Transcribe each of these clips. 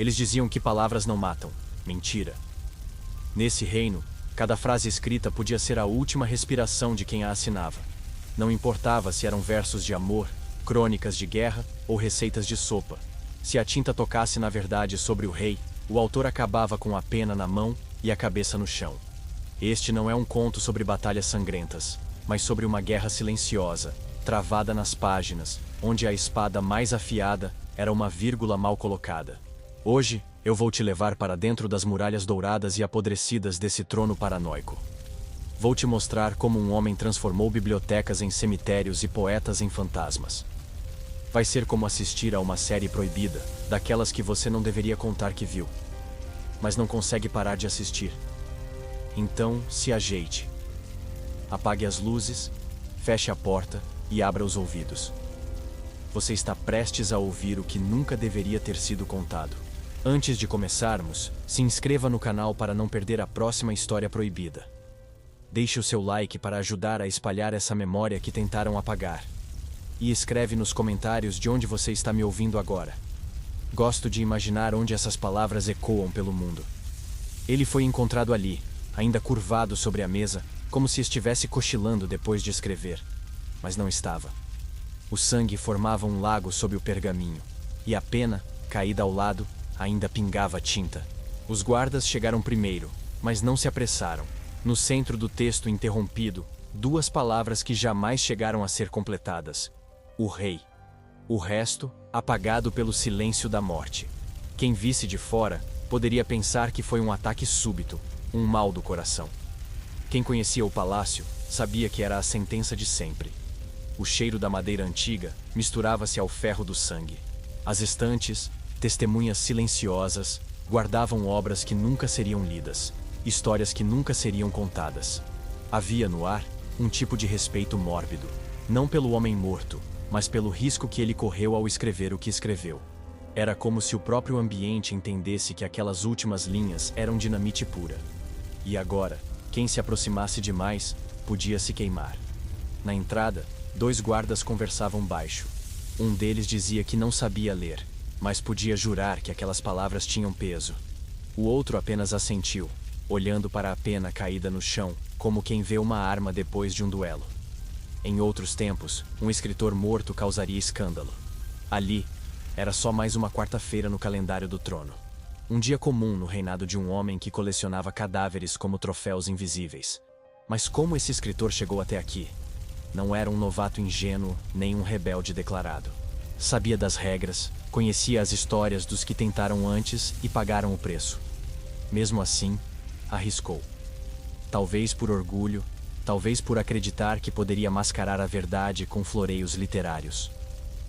Eles diziam que palavras não matam. Mentira. Nesse reino, cada frase escrita podia ser a última respiração de quem a assinava. Não importava se eram versos de amor, crônicas de guerra ou receitas de sopa. Se a tinta tocasse na verdade sobre o rei, o autor acabava com a pena na mão e a cabeça no chão. Este não é um conto sobre batalhas sangrentas, mas sobre uma guerra silenciosa, travada nas páginas, onde a espada mais afiada era uma vírgula mal colocada. Hoje, eu vou te levar para dentro das muralhas douradas e apodrecidas desse trono paranoico. Vou te mostrar como um homem transformou bibliotecas em cemitérios e poetas em fantasmas. Vai ser como assistir a uma série proibida, daquelas que você não deveria contar que viu, mas não consegue parar de assistir. Então, se ajeite. Apague as luzes, feche a porta e abra os ouvidos. Você está prestes a ouvir o que nunca deveria ter sido contado. Antes de começarmos, se inscreva no canal para não perder a próxima história proibida. Deixe o seu like para ajudar a espalhar essa memória que tentaram apagar. E escreve nos comentários de onde você está me ouvindo agora. Gosto de imaginar onde essas palavras ecoam pelo mundo. Ele foi encontrado ali, ainda curvado sobre a mesa, como se estivesse cochilando depois de escrever. Mas não estava. O sangue formava um lago sob o pergaminho, e a pena, caída ao lado, ainda pingava tinta. Os guardas chegaram primeiro, mas não se apressaram. No centro do texto interrompido, duas palavras que jamais chegaram a ser completadas. O rei. O resto, apagado pelo silêncio da morte. Quem visse de fora, poderia pensar que foi um ataque súbito, um mal do coração. Quem conhecia o palácio, sabia que era a sentença de sempre. O cheiro da madeira antiga misturava-se ao ferro do sangue. As estantes, testemunhas silenciosas, guardavam obras que nunca seriam lidas, histórias que nunca seriam contadas. Havia no ar um tipo de respeito mórbido, não pelo homem morto, mas pelo risco que ele correu ao escrever o que escreveu. Era como se o próprio ambiente entendesse que aquelas últimas linhas eram dinamite pura. E agora, quem se aproximasse demais, podia se queimar. Na entrada, dois guardas conversavam baixo. Um deles dizia que não sabia ler, mas podia jurar que aquelas palavras tinham peso. O outro apenas assentiu, olhando para a pena caída no chão, como quem vê uma arma depois de um duelo. Em outros tempos, um escritor morto causaria escândalo. Ali, era só mais uma quarta-feira no calendário do trono. Um dia comum no reinado de um homem que colecionava cadáveres como troféus invisíveis. Mas como esse escritor chegou até aqui? Não era um novato ingênuo, nem um rebelde declarado. Sabia das regras, conhecia as histórias dos que tentaram antes e pagaram o preço. Mesmo assim, arriscou. Talvez por orgulho, talvez por acreditar que poderia mascarar a verdade com floreios literários.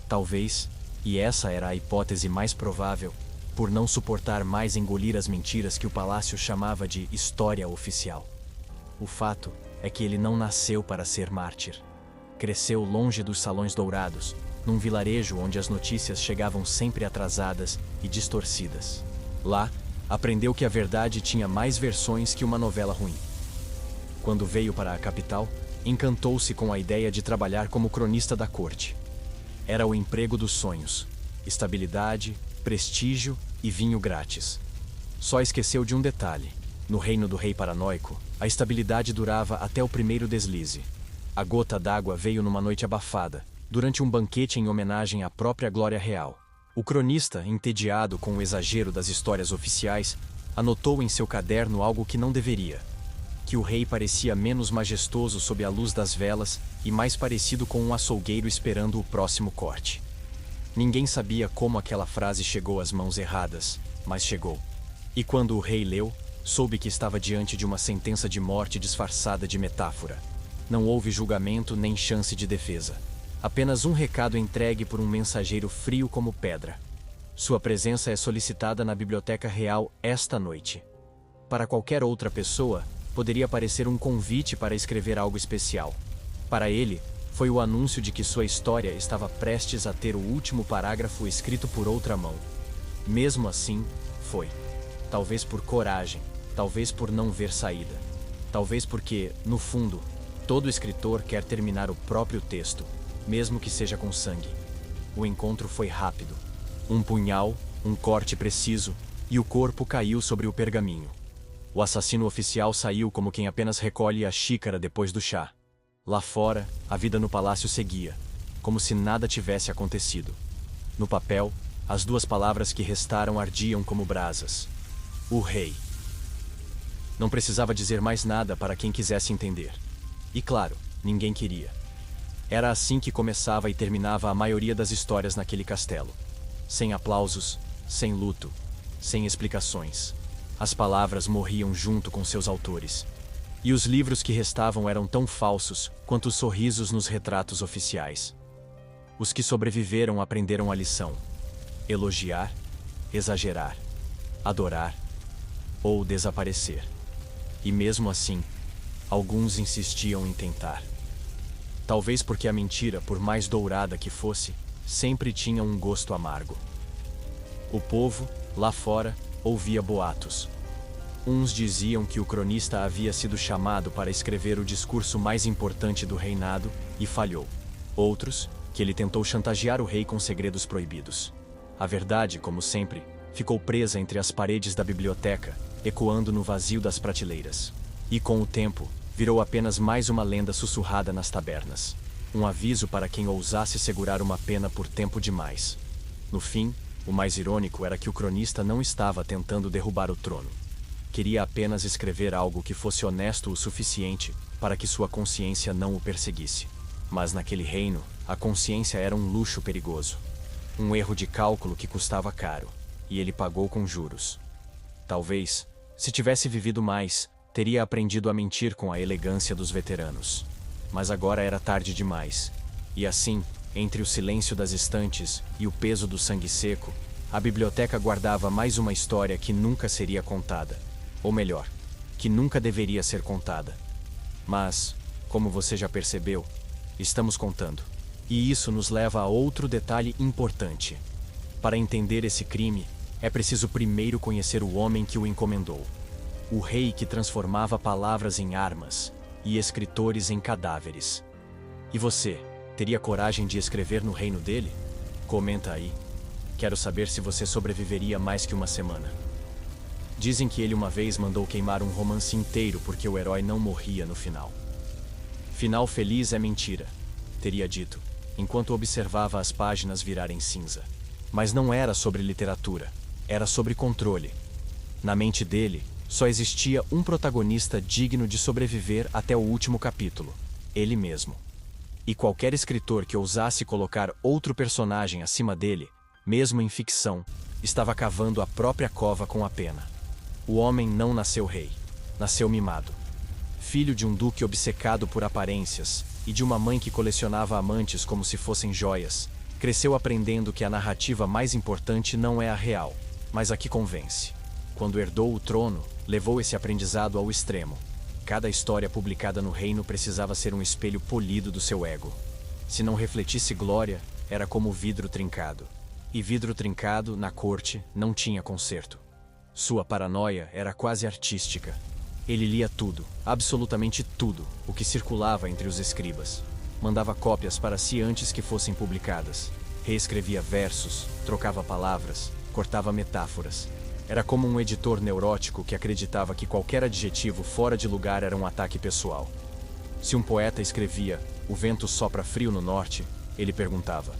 Talvez, e essa era a hipótese mais provável, por não suportar mais engolir as mentiras que o palácio chamava de história oficial. O fato é que ele não nasceu para ser mártir. Cresceu longe dos salões dourados, num vilarejo onde as notícias chegavam sempre atrasadas e distorcidas. Lá, aprendeu que a verdade tinha mais versões que uma novela ruim. Quando veio para a capital, encantou-se com a ideia de trabalhar como cronista da corte. Era o emprego dos sonhos, estabilidade, prestígio e vinho grátis. Só esqueceu de um detalhe. No reino do rei paranoico, a estabilidade durava até o primeiro deslize. A gota d'água veio numa noite abafada, durante um banquete em homenagem à própria glória real. O cronista, entediado com o exagero das histórias oficiais, anotou em seu caderno algo que não deveria. Que o rei parecia menos majestoso sob a luz das velas e mais parecido com um açougueiro esperando o próximo corte. Ninguém sabia como aquela frase chegou às mãos erradas, mas chegou. E quando o rei leu, soube que estava diante de uma sentença de morte disfarçada de metáfora. Não houve julgamento nem chance de defesa. Apenas um recado entregue por um mensageiro frio como pedra. Sua presença é solicitada na Biblioteca Real esta noite. Para qualquer outra pessoa, poderia parecer um convite para escrever algo especial. Para ele, foi o anúncio de que sua história estava prestes a ter o último parágrafo escrito por outra mão. Mesmo assim, foi. Talvez por coragem, talvez por não ver saída. Talvez porque, no fundo, todo escritor quer terminar o próprio texto, mesmo que seja com sangue. O encontro foi rápido. Um punhal, Um corte preciso, e o corpo caiu sobre o pergaminho. O assassino oficial saiu como quem apenas recolhe a xícara depois do chá. Lá fora, a vida no palácio seguia, como se nada tivesse acontecido. No papel, as duas palavras que restaram ardiam como brasas. O rei. Não precisava dizer mais nada para quem quisesse entender. E claro, ninguém queria. Era assim que começava e terminava a maioria das histórias naquele castelo. Sem aplausos, sem luto, sem explicações. As palavras morriam junto com seus autores. E os livros que restavam eram tão falsos quanto os sorrisos nos retratos oficiais. Os que sobreviveram aprenderam a lição: elogiar, exagerar, adorar ou desaparecer. E mesmo assim, alguns insistiam em tentar. Talvez porque a mentira, por mais dourada que fosse, sempre tinha um gosto amargo. O povo, lá fora, ouvia boatos. Uns diziam que o cronista havia sido chamado para escrever o discurso mais importante do reinado e falhou. Outros, que ele tentou chantagear o rei com segredos proibidos. A verdade, como sempre, ficou presa entre as paredes da biblioteca, ecoando no vazio das prateleiras. E com o tempo, virou apenas mais uma lenda sussurrada nas tabernas. Um aviso para quem ousasse segurar uma pena por tempo demais. No fim, o mais irônico era que o cronista não estava tentando derrubar o trono. Queria apenas escrever algo que fosse honesto o suficiente para que sua consciência não o perseguisse. Mas naquele reino, a consciência era um luxo perigoso. Um erro de cálculo que custava caro, e ele pagou com juros. Talvez, se tivesse vivido mais, teria aprendido a mentir com a elegância dos veteranos. Mas agora era tarde demais. E assim, entre o silêncio das estantes e o peso do sangue seco, a biblioteca guardava mais uma história que nunca seria contada. Ou melhor, que nunca deveria ser contada. Mas, como você já percebeu, estamos contando. E isso nos leva a outro detalhe importante. Para entender esse crime, é preciso primeiro conhecer o homem que o encomendou. O rei que transformava palavras em armas e escritores em cadáveres. E você, teria coragem de escrever no reino dele? Comenta aí. Quero saber se você sobreviveria mais que uma semana. Dizem que ele uma vez mandou queimar um romance inteiro porque o herói não morria no final. Final feliz é mentira, teria dito, enquanto observava as páginas virarem cinza. Mas não era sobre literatura, era sobre controle. Na mente dele, só existia um protagonista digno de sobreviver até o último capítulo: ele mesmo. E qualquer escritor que ousasse colocar outro personagem acima dele, mesmo em ficção, estava cavando a própria cova com a pena. O homem não nasceu rei, nasceu mimado. Filho de um duque obcecado por aparências e de uma mãe que colecionava amantes como se fossem joias, cresceu aprendendo que a narrativa mais importante não é a real, mas a que convence. Quando herdou o trono, levou esse aprendizado ao extremo. Cada história publicada no reino precisava ser um espelho polido do seu ego. Se não refletisse glória, era como vidro trincado. E vidro trincado, na corte, não tinha conserto. Sua paranoia era quase artística. Ele lia tudo, absolutamente tudo, o que circulava entre os escribas. Mandava cópias para si antes que fossem publicadas. Reescrevia versos, trocava palavras, cortava metáforas. Era como um editor neurótico que acreditava que qualquer adjetivo fora de lugar era um ataque pessoal. Se um poeta escrevia "O vento sopra frio no norte", ele perguntava: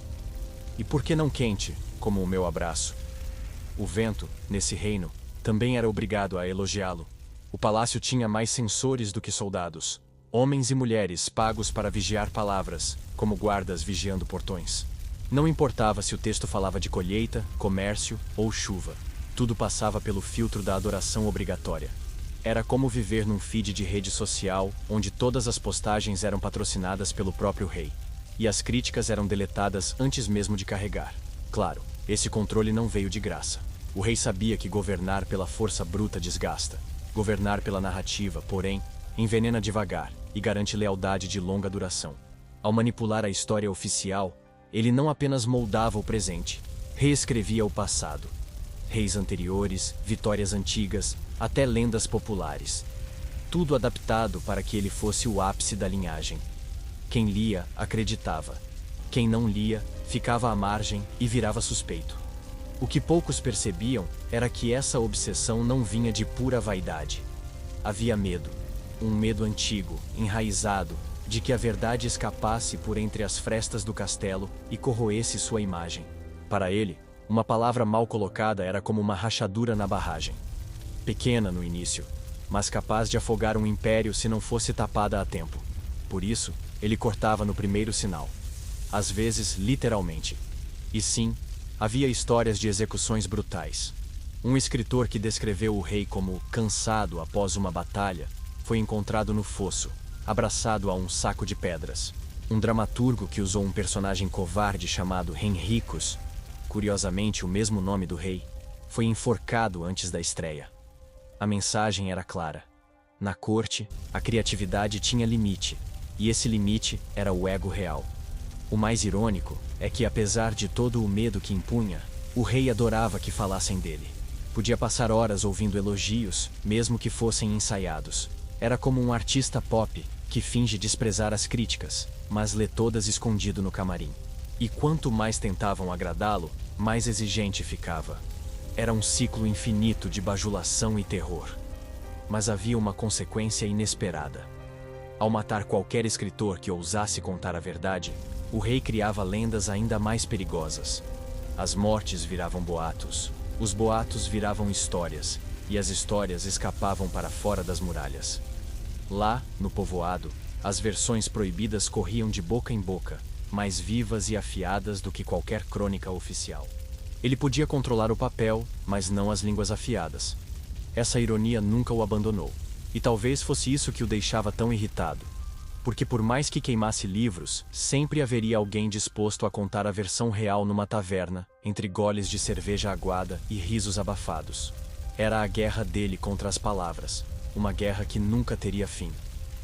"E por que não quente, como o meu abraço?" O vento, nesse reino, também era obrigado a elogiá-lo. O palácio tinha mais censores do que soldados, homens e mulheres pagos para vigiar palavras, como guardas vigiando portões. Não importava se o texto falava de colheita, comércio ou chuva. Tudo passava pelo filtro da adoração obrigatória. Era como viver num feed de rede social, onde todas as postagens eram patrocinadas pelo próprio rei. E as críticas eram deletadas antes mesmo de carregar. Claro, esse controle não veio de graça. O rei sabia que governar pela força bruta desgasta. Governar pela narrativa, porém, envenena devagar e garante lealdade de longa duração. Ao manipular a história oficial, ele não apenas moldava o presente, reescrevia o passado. Reis anteriores, vitórias antigas, até lendas populares. Tudo adaptado para que ele fosse o ápice da linhagem. Quem lia, acreditava. Quem não lia, ficava à margem e virava suspeito. O que poucos percebiam era que essa obsessão não vinha de pura vaidade. Havia medo, um medo antigo, enraizado, de que a verdade escapasse por entre as frestas do castelo e corroesse sua imagem. Para ele, uma palavra mal colocada era como uma rachadura na barragem. Pequena no início, mas capaz de afogar um império se não fosse tapada a tempo. Por isso, ele cortava no primeiro sinal. Às vezes, literalmente. E sim, havia histórias de execuções brutais. Um escritor que descreveu o rei como cansado após uma batalha foi encontrado no fosso, abraçado a um saco de pedras. Um dramaturgo que usou um personagem covarde chamado Henricus, curiosamente o mesmo nome do rei, foi enforcado antes da estreia. A mensagem era clara. Na corte, a criatividade tinha limite, e esse limite era o ego real. O mais irônico é que, apesar de todo o medo que impunha, o rei adorava que falassem dele. Podia passar horas ouvindo elogios, mesmo que fossem ensaiados. Era como um artista pop que finge desprezar as críticas, mas lê todas escondido no camarim. E quanto mais tentavam agradá-lo, mais exigente ficava. Era um ciclo infinito de bajulação e terror. Mas havia uma consequência inesperada. Ao matar qualquer escritor que ousasse contar a verdade, o rei criava lendas ainda mais perigosas. As mortes viravam boatos, os boatos viravam histórias, e as histórias escapavam para fora das muralhas. Lá, no povoado, as versões proibidas corriam de boca em boca, mais vivas e afiadas do que qualquer crônica oficial. Ele podia controlar o papel, mas não as línguas afiadas. Essa ironia nunca o abandonou, e talvez fosse isso que o deixava tão irritado. Porque por mais que queimasse livros, sempre haveria alguém disposto a contar a versão real numa taverna, entre goles de cerveja aguada e risos abafados. Era a guerra dele contra as palavras, uma guerra que nunca teria fim.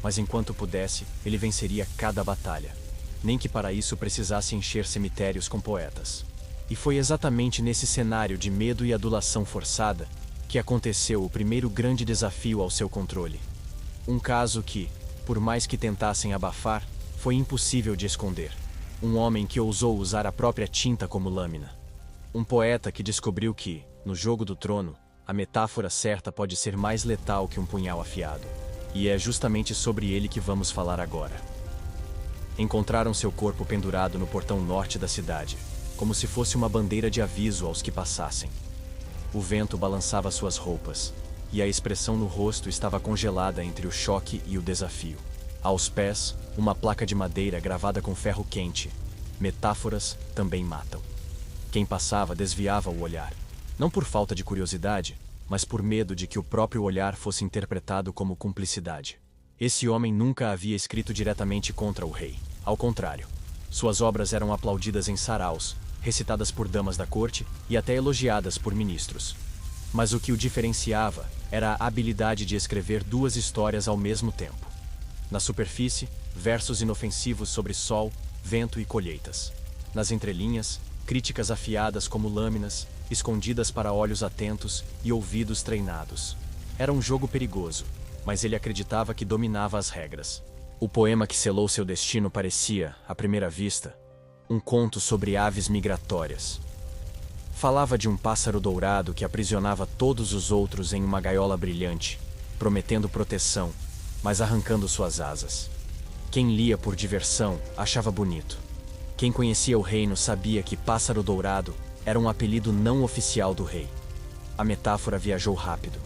Mas enquanto pudesse, ele venceria cada batalha. Nem que para isso precisasse encher cemitérios com poetas. E foi exatamente nesse cenário de medo e adulação forçada que aconteceu o primeiro grande desafio ao seu controle. Um caso que, por mais que tentassem abafar, foi impossível de esconder. Um homem que ousou usar a própria tinta como lâmina. Um poeta que descobriu que, no jogo do trono, a metáfora certa pode ser mais letal que um punhal afiado. E é justamente sobre ele que vamos falar agora. Encontraram seu corpo pendurado no portão norte da cidade, como se fosse uma bandeira de aviso aos que passassem. O vento balançava suas roupas, e a expressão no rosto estava congelada entre o choque e o desafio. Aos pés, uma placa de madeira gravada com ferro quente. Metáforas também matam. Quem passava desviava o olhar, não por falta de curiosidade, mas por medo de que o próprio olhar fosse interpretado como cumplicidade. Esse homem nunca havia escrito diretamente contra o rei. Ao contrário, suas obras eram aplaudidas em saraus, recitadas por damas da corte e até elogiadas por ministros. Mas o que o diferenciava era a habilidade de escrever duas histórias ao mesmo tempo. Na superfície, versos inofensivos sobre sol, vento e colheitas. Nas entrelinhas, críticas afiadas como lâminas, escondidas para olhos atentos e ouvidos treinados. Era um jogo perigoso, mas ele acreditava que dominava as regras. O poema que selou seu destino parecia, à primeira vista, um conto sobre aves migratórias. Falava de um pássaro dourado que aprisionava todos os outros em uma gaiola brilhante, prometendo proteção, mas arrancando suas asas. Quem lia por diversão achava bonito. Quem conhecia o reino sabia que Pássaro Dourado era um apelido não oficial do rei. A metáfora viajou rápido,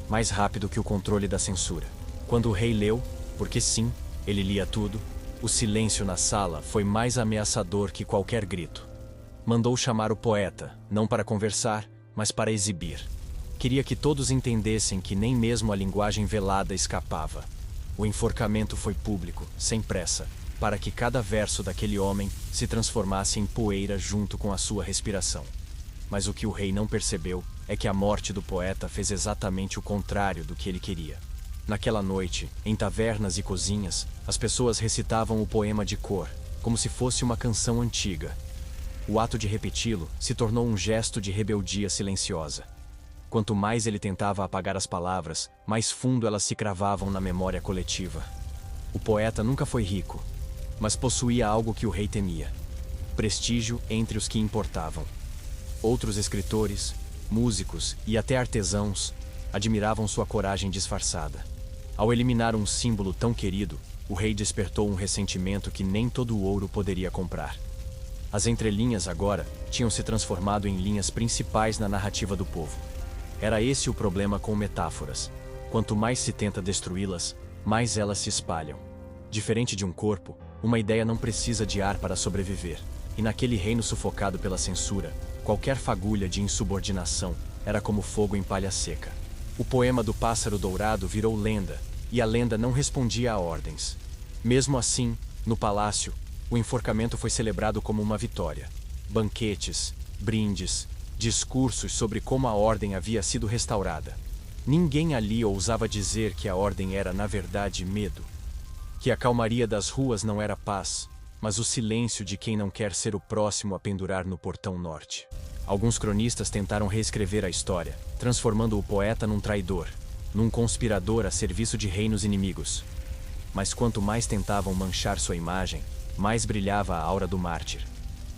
mais rápido que o controle da censura. Quando o rei leu, porque sim, ele lia tudo, o silêncio na sala foi mais ameaçador que qualquer grito. Mandou chamar o poeta, não para conversar, mas para exibir. Queria que todos entendessem que nem mesmo a linguagem velada escapava. O enforcamento foi público, sem pressa, para que cada verso daquele homem se transformasse em poeira junto com a sua respiração. Mas o que o rei não percebeu é que a morte do poeta fez exatamente o contrário do que ele queria. Naquela noite, em tavernas e cozinhas, as pessoas recitavam o poema de cor, como se fosse uma canção antiga. O ato de repeti-lo se tornou um gesto de rebeldia silenciosa. Quanto mais ele tentava apagar as palavras, mais fundo elas se cravavam na memória coletiva. O poeta nunca foi rico, mas possuía algo que o rei temia: prestígio entre os que importavam. Outros escritores, músicos e até artesãos admiravam sua coragem disfarçada. Ao eliminar um símbolo tão querido, o rei despertou um ressentimento que nem todo o ouro poderia comprar. As entrelinhas agora tinham se transformado em linhas principais na narrativa do povo. Era esse o problema com metáforas. Quanto mais se tenta destruí-las, mais elas se espalham. Diferente de um corpo, uma ideia não precisa de ar para sobreviver. E naquele reino sufocado pela censura, qualquer fagulha de insubordinação era como fogo em palha seca. O poema do pássaro dourado virou lenda, e a lenda não respondia a ordens. Mesmo assim, no palácio, o enforcamento foi celebrado como uma vitória. Banquetes, brindes, discursos sobre como a ordem havia sido restaurada. Ninguém ali ousava dizer que a ordem era, na verdade, medo. Que a calmaria das ruas não era paz, mas o silêncio de quem não quer ser o próximo a pendurar no portão norte. Alguns cronistas tentaram reescrever a história, transformando o poeta num traidor, num conspirador a serviço de reinos inimigos. Mas quanto mais tentavam manchar sua imagem, mais brilhava a aura do mártir.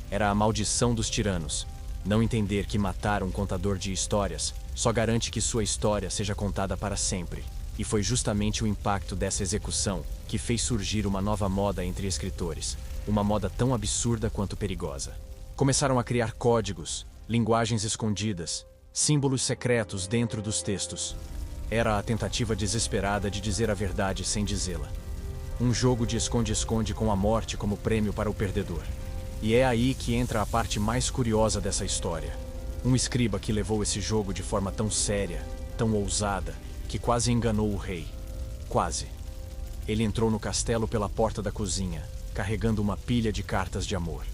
Era a maldição dos tiranos. Não entender que matar um contador de histórias só garante que sua história seja contada para sempre. E foi justamente o impacto dessa execução que fez surgir uma nova moda entre escritores, uma moda tão absurda quanto perigosa. Começaram a criar códigos, linguagens escondidas, símbolos secretos dentro dos textos. Era a tentativa desesperada de dizer a verdade sem dizê-la. Um jogo de esconde-esconde com a morte como prêmio para o perdedor. E é aí que entra a parte mais curiosa dessa história. Um escriba que levou esse jogo de forma tão séria, tão ousada, que quase enganou o rei. Quase. Ele entrou no castelo pela porta da cozinha, carregando uma pilha de cartas de amor.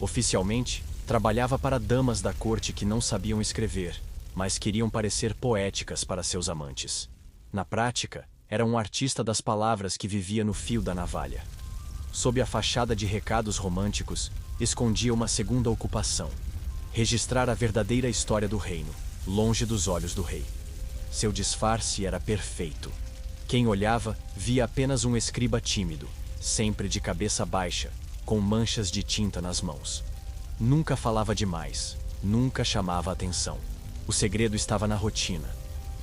Oficialmente, trabalhava para damas da corte que não sabiam escrever, mas queriam parecer poéticas para seus amantes. Na prática, era um artista das palavras que vivia no fio da navalha. Sob a fachada de recados românticos, escondia uma segunda ocupação: registrar a verdadeira história do reino, longe dos olhos do rei. Seu disfarce era perfeito. Quem olhava, via apenas um escriba tímido, sempre de cabeça baixa, com manchas de tinta nas mãos. Nunca falava demais, nunca chamava atenção. O segredo estava na rotina.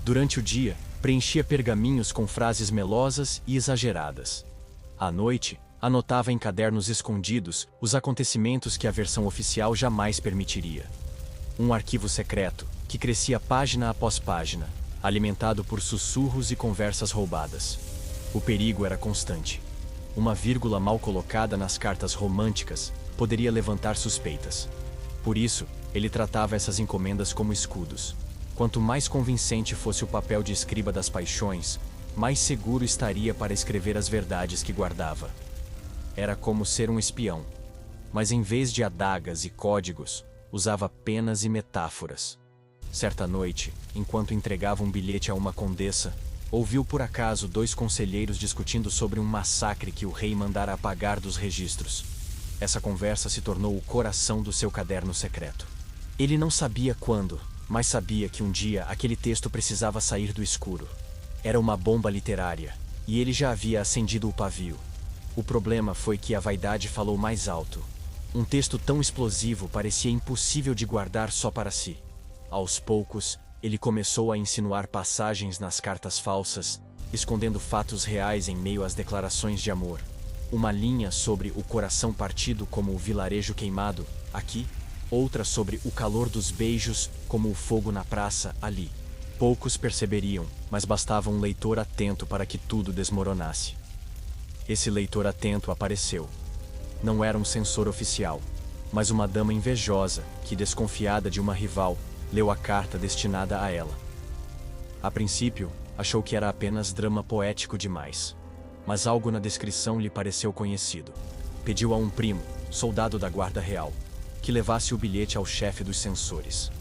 Durante o dia, preenchia pergaminhos com frases melosas e exageradas. À noite, anotava em cadernos escondidos os acontecimentos que a versão oficial jamais permitiria. Um arquivo secreto, que crescia página após página, alimentado por sussurros e conversas roubadas. O perigo era constante. Uma vírgula mal colocada nas cartas românticas poderia levantar suspeitas. Por isso, ele tratava essas encomendas como escudos. Quanto mais convincente fosse o papel de escriba das paixões, mais seguro estaria para escrever as verdades que guardava. Era como ser um espião, mas em vez de adagas e códigos, usava penas e metáforas. Certa noite, enquanto entregava um bilhete a uma condessa, ouviu por acaso dois conselheiros discutindo sobre um massacre que o rei mandara apagar dos registros. Essa conversa se tornou o coração do seu caderno secreto. Ele não sabia quando, mas sabia que um dia aquele texto precisava sair do escuro. Era uma bomba literária, e ele já havia acendido o pavio. O problema foi que a vaidade falou mais alto. Um texto tão explosivo parecia impossível de guardar só para si. Aos poucos, ele começou a insinuar passagens nas cartas falsas, escondendo fatos reais em meio às declarações de amor. Uma linha sobre o coração partido como o vilarejo queimado, aqui, outra sobre o calor dos beijos como o fogo na praça, ali. Poucos perceberiam, mas bastava um leitor atento para que tudo desmoronasse. Esse leitor atento apareceu. Não era um censor oficial, mas uma dama invejosa que, desconfiada de uma rival, leu a carta destinada a ela. A princípio, achou que era apenas drama poético demais. Mas algo na descrição lhe pareceu conhecido. Pediu a um primo, soldado da guarda real, que levasse o bilhete ao chefe dos censores.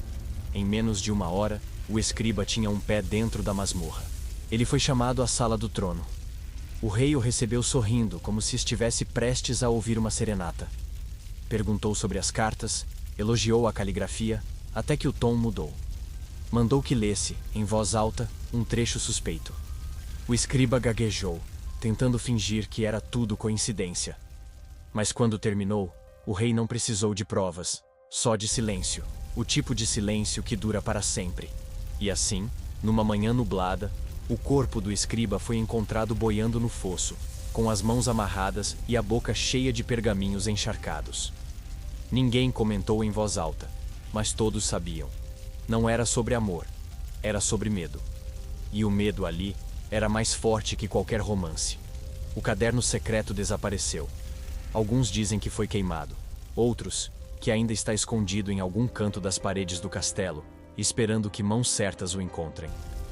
Em menos de uma hora, o escriba tinha um pé dentro da masmorra. Ele foi chamado à sala do trono. O rei o recebeu sorrindo, como se estivesse prestes a ouvir uma serenata. Perguntou sobre as cartas, elogiou a caligrafia, até que o tom mudou. Mandou que lesse, em voz alta, um trecho suspeito. O escriba gaguejou, tentando fingir que era tudo coincidência. Mas quando terminou, o rei não precisou de provas, só de silêncio. o tipo de silêncio que dura para sempre. E assim, numa manhã nublada, o corpo do escriba foi encontrado boiando no fosso, com as mãos amarradas e a boca cheia de pergaminhos encharcados. Ninguém comentou em voz alta, mas todos sabiam. Não era sobre amor, era sobre medo. E o medo ali era mais forte que qualquer romance. O caderno secreto desapareceu. Alguns dizem que foi queimado, outros que ainda está escondido em algum canto das paredes do castelo, esperando que mãos certas o encontrem.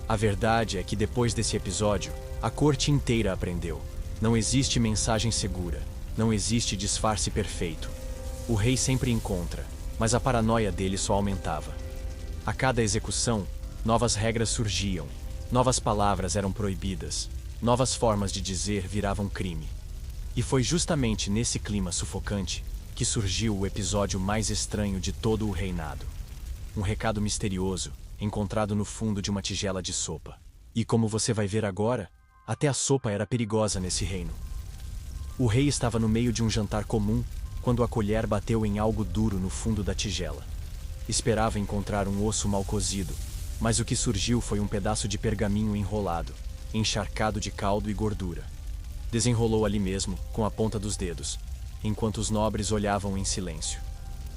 A verdade é que depois desse episódio, a corte inteira aprendeu. Não existe mensagem segura, não existe disfarce perfeito. O rei sempre encontra, mas a paranoia dele só aumentava. A cada execução, novas regras surgiam, novas palavras eram proibidas, novas formas de dizer viravam crime. E foi justamente nesse clima sufocante que surgiu o episódio mais estranho de todo o reinado. Um recado misterioso, encontrado no fundo de uma tigela de sopa. E como você vai ver agora, até a sopa era perigosa nesse reino. O rei estava no meio de um jantar comum, quando a colher bateu em algo duro no fundo da tigela. Esperava encontrar um osso mal cozido, mas o que surgiu foi um pedaço de pergaminho enrolado, encharcado de caldo e gordura. Desenrolou ali mesmo, com a ponta dos dedos, enquanto os nobres olhavam em silêncio.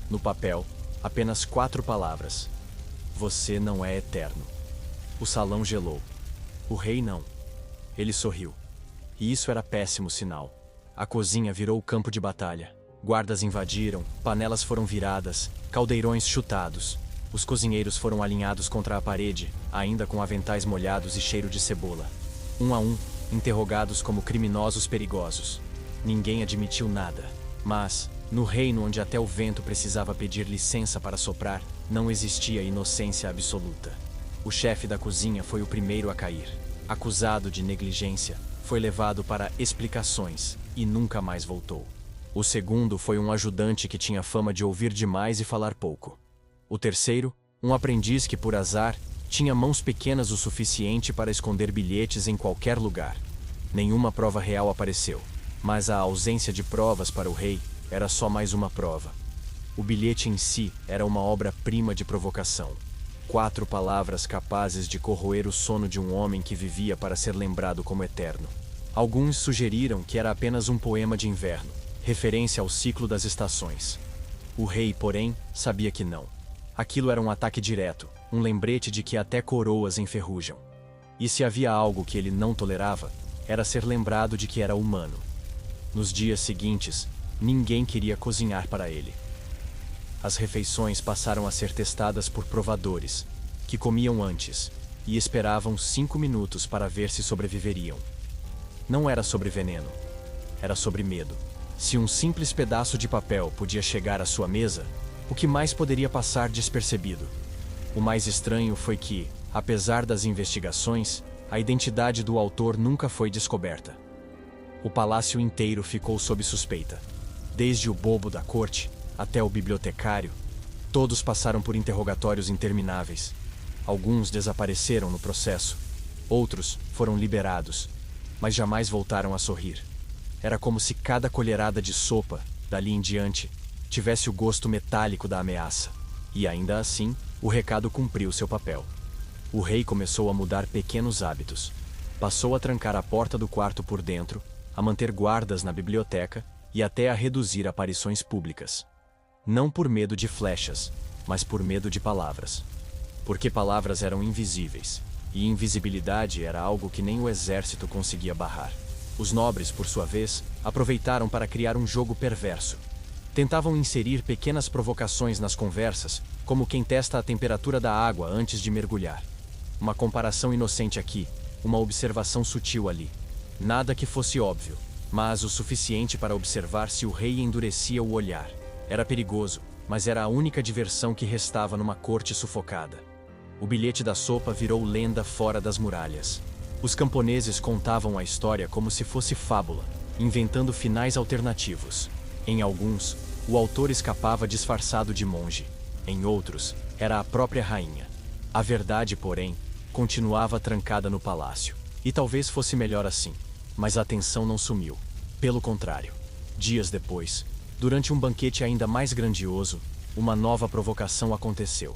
No papel, apenas 4 palavras: você não é eterno. O salão gelou. O rei não. Ele sorriu. E isso era péssimo sinal. A cozinha virou campo de batalha. Guardas invadiram, panelas foram viradas, caldeirões chutados. Os cozinheiros foram alinhados contra a parede, ainda com aventais molhados e cheiro de cebola. Um a um, interrogados como criminosos perigosos. Ninguém admitiu nada. Mas, no reino onde até o vento precisava pedir licença para soprar, não existia inocência absoluta. O chefe da cozinha foi o primeiro a cair. Acusado de negligência, foi levado para explicações e nunca mais voltou. O segundo foi um ajudante que tinha fama de ouvir demais e falar pouco. O terceiro, um aprendiz que, por azar, tinha mãos pequenas o suficiente para esconder bilhetes em qualquer lugar. Nenhuma prova real apareceu, mas a ausência de provas para o rei era só mais uma prova. O bilhete em si era uma obra-prima de provocação. 4 palavras capazes de corroer o sono de um homem que vivia para ser lembrado como eterno. Alguns sugeriram que era apenas um poema de inverno, referência ao ciclo das estações. O rei, porém, sabia que não. Aquilo era um ataque direto, um lembrete de que até coroas enferrujam. E se havia algo que ele não tolerava, era ser lembrado de que era humano. Nos dias seguintes, ninguém queria cozinhar para ele. As refeições passaram a ser testadas por provadores, que comiam antes, e esperavam 5 minutos para ver se sobreviveriam. Não era sobre veneno, era sobre medo. Se um simples pedaço de papel podia chegar à sua mesa, o que mais poderia passar despercebido? O mais estranho foi que, apesar das investigações, a identidade do autor nunca foi descoberta. O palácio inteiro ficou sob suspeita. Desde o bobo da corte até o bibliotecário, todos passaram por interrogatórios intermináveis. Alguns desapareceram no processo, outros foram liberados, mas jamais voltaram a sorrir. Era como se cada colherada de sopa, dali em diante, tivesse o gosto metálico da ameaça. E ainda assim, o recado cumpriu seu papel. O rei começou a mudar pequenos hábitos. Passou a trancar a porta do quarto por dentro, a manter guardas na biblioteca e até a reduzir aparições públicas. Não por medo de flechas, mas por medo de palavras. Porque palavras eram invisíveis, e invisibilidade era algo que nem o exército conseguia barrar. Os nobres, por sua vez, aproveitaram para criar um jogo perverso. Tentavam inserir pequenas provocações nas conversas, como quem testa a temperatura da água antes de mergulhar. Uma comparação inocente aqui, uma observação sutil ali. Nada que fosse óbvio, mas o suficiente para observar se o rei endurecia o olhar. Era perigoso, mas era a única diversão que restava numa corte sufocada. O bilhete da sopa virou lenda fora das muralhas. Os camponeses contavam a história como se fosse fábula, inventando finais alternativos. Em alguns, o autor escapava disfarçado de monge. Em outros, era a própria rainha. A verdade, porém, continuava trancada no palácio. E talvez fosse melhor assim. Mas a tensão não sumiu. Pelo contrário. Dias depois, durante um banquete ainda mais grandioso, uma nova provocação aconteceu.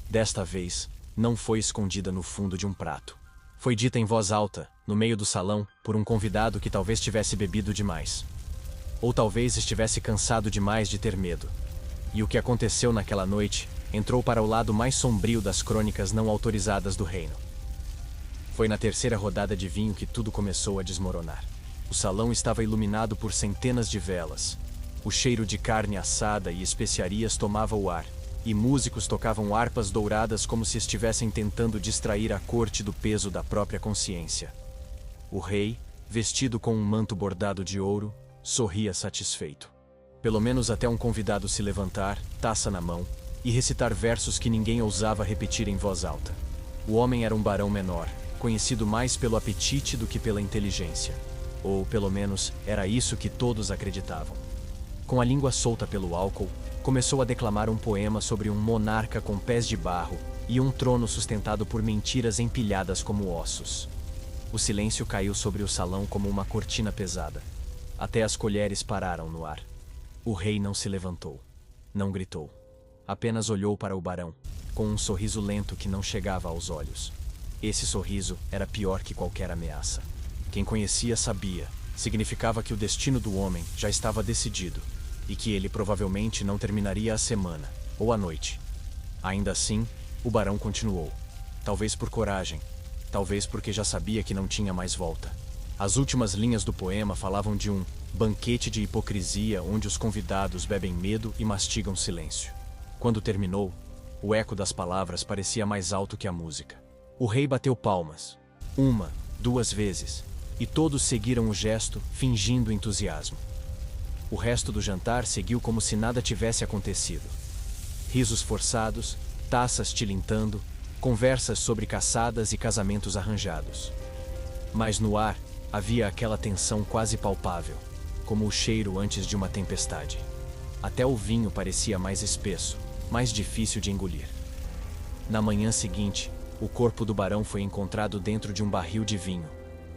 Desta vez, não foi escondida no fundo de um prato. Foi dita em voz alta, no meio do salão, por um convidado que talvez tivesse bebido demais. Ou talvez estivesse cansado demais de ter medo. E o que aconteceu naquela noite entrou para o lado mais sombrio das crônicas não autorizadas do reino. Foi na terceira rodada de vinho que tudo começou a desmoronar. O salão estava iluminado por centenas de velas. O cheiro de carne assada e especiarias tomava o ar, e músicos tocavam harpas douradas como se estivessem tentando distrair a corte do peso da própria consciência. O rei, vestido com um manto bordado de ouro, sorria satisfeito. Pelo menos até um convidado se levantar, taça na mão, e recitar versos que ninguém ousava repetir em voz alta. O homem era um barão menor, conhecido mais pelo apetite do que pela inteligência. Ou, pelo menos, era isso que todos acreditavam. Com a língua solta pelo álcool, começou a declamar um poema sobre um monarca com pés de barro e um trono sustentado por mentiras empilhadas como ossos. O silêncio caiu sobre o salão como uma cortina pesada. Até as colheres pararam no ar. O rei não se levantou. Não gritou. Apenas olhou para o barão, com um sorriso lento que não chegava aos olhos. Esse sorriso era pior que qualquer ameaça. Quem conhecia sabia. Significava que o destino do homem já estava decidido, e que ele provavelmente não terminaria a semana, ou a noite. Ainda assim, o barão continuou. Talvez por coragem, talvez porque já sabia que não tinha mais volta. As últimas linhas do poema falavam de um banquete de hipocrisia onde os convidados bebem medo e mastigam silêncio. Quando terminou, o eco das palavras parecia mais alto que a música. O rei bateu palmas, 1, 2 vezes, e todos seguiram o gesto, fingindo entusiasmo. O resto do jantar seguiu como se nada tivesse acontecido. Risos forçados, taças tilintando, conversas sobre caçadas e casamentos arranjados. Mas no ar havia aquela tensão quase palpável, como o cheiro antes de uma tempestade. Até o vinho parecia mais espesso, mais difícil de engolir. Na manhã seguinte, o corpo do barão foi encontrado dentro de um barril de vinho,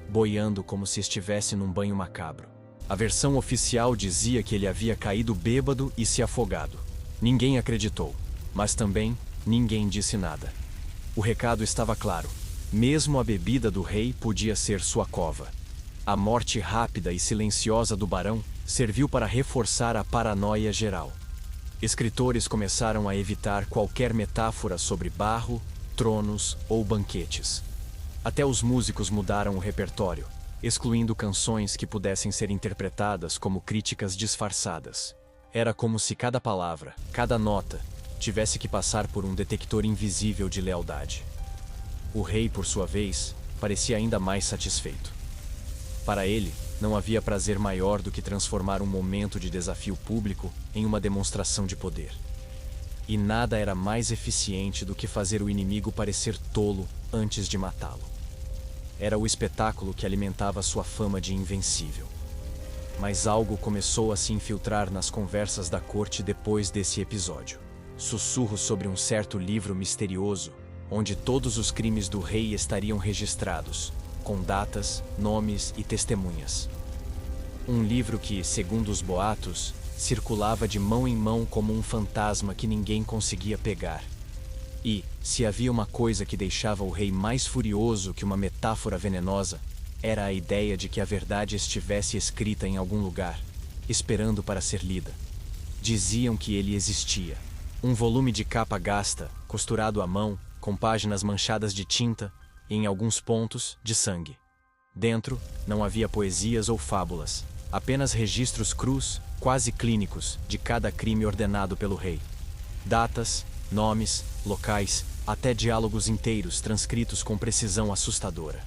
boiando como se estivesse num banho macabro. A versão oficial dizia que ele havia caído bêbado e se afogado. Ninguém acreditou, mas também ninguém disse nada. O recado estava claro. Mesmo a bebida do rei podia ser sua cova. A morte rápida e silenciosa do barão serviu para reforçar a paranoia geral. Escritores começaram a evitar qualquer metáfora sobre barro, tronos ou banquetes. Até os músicos mudaram o repertório, excluindo canções que pudessem ser interpretadas como críticas disfarçadas. Era como se cada palavra, cada nota, tivesse que passar por um detector invisível de lealdade. O rei, por sua vez, parecia ainda mais satisfeito. Para ele, não havia prazer maior do que transformar um momento de desafio público em uma demonstração de poder. E nada era mais eficiente do que fazer o inimigo parecer tolo antes de matá-lo. Era o espetáculo que alimentava sua fama de invencível. Mas algo começou a se infiltrar nas conversas da corte depois desse episódio. Sussurros sobre um certo livro misterioso, onde todos os crimes do rei estariam registrados, com datas, nomes e testemunhas. Um livro que, segundo os boatos, circulava de mão em mão como um fantasma que ninguém conseguia pegar. E, se havia uma coisa que deixava o rei mais furioso que uma metáfora venenosa, era a ideia de que a verdade estivesse escrita em algum lugar, esperando para ser lida. Diziam que ele existia. Um volume de capa gasta, costurado à mão, com páginas manchadas de tinta e, em alguns pontos, de sangue. Dentro, não havia poesias ou fábulas, apenas registros crus, quase clínicos, de cada crime ordenado pelo rei. Datas, nomes, locais, até diálogos inteiros transcritos com precisão assustadora.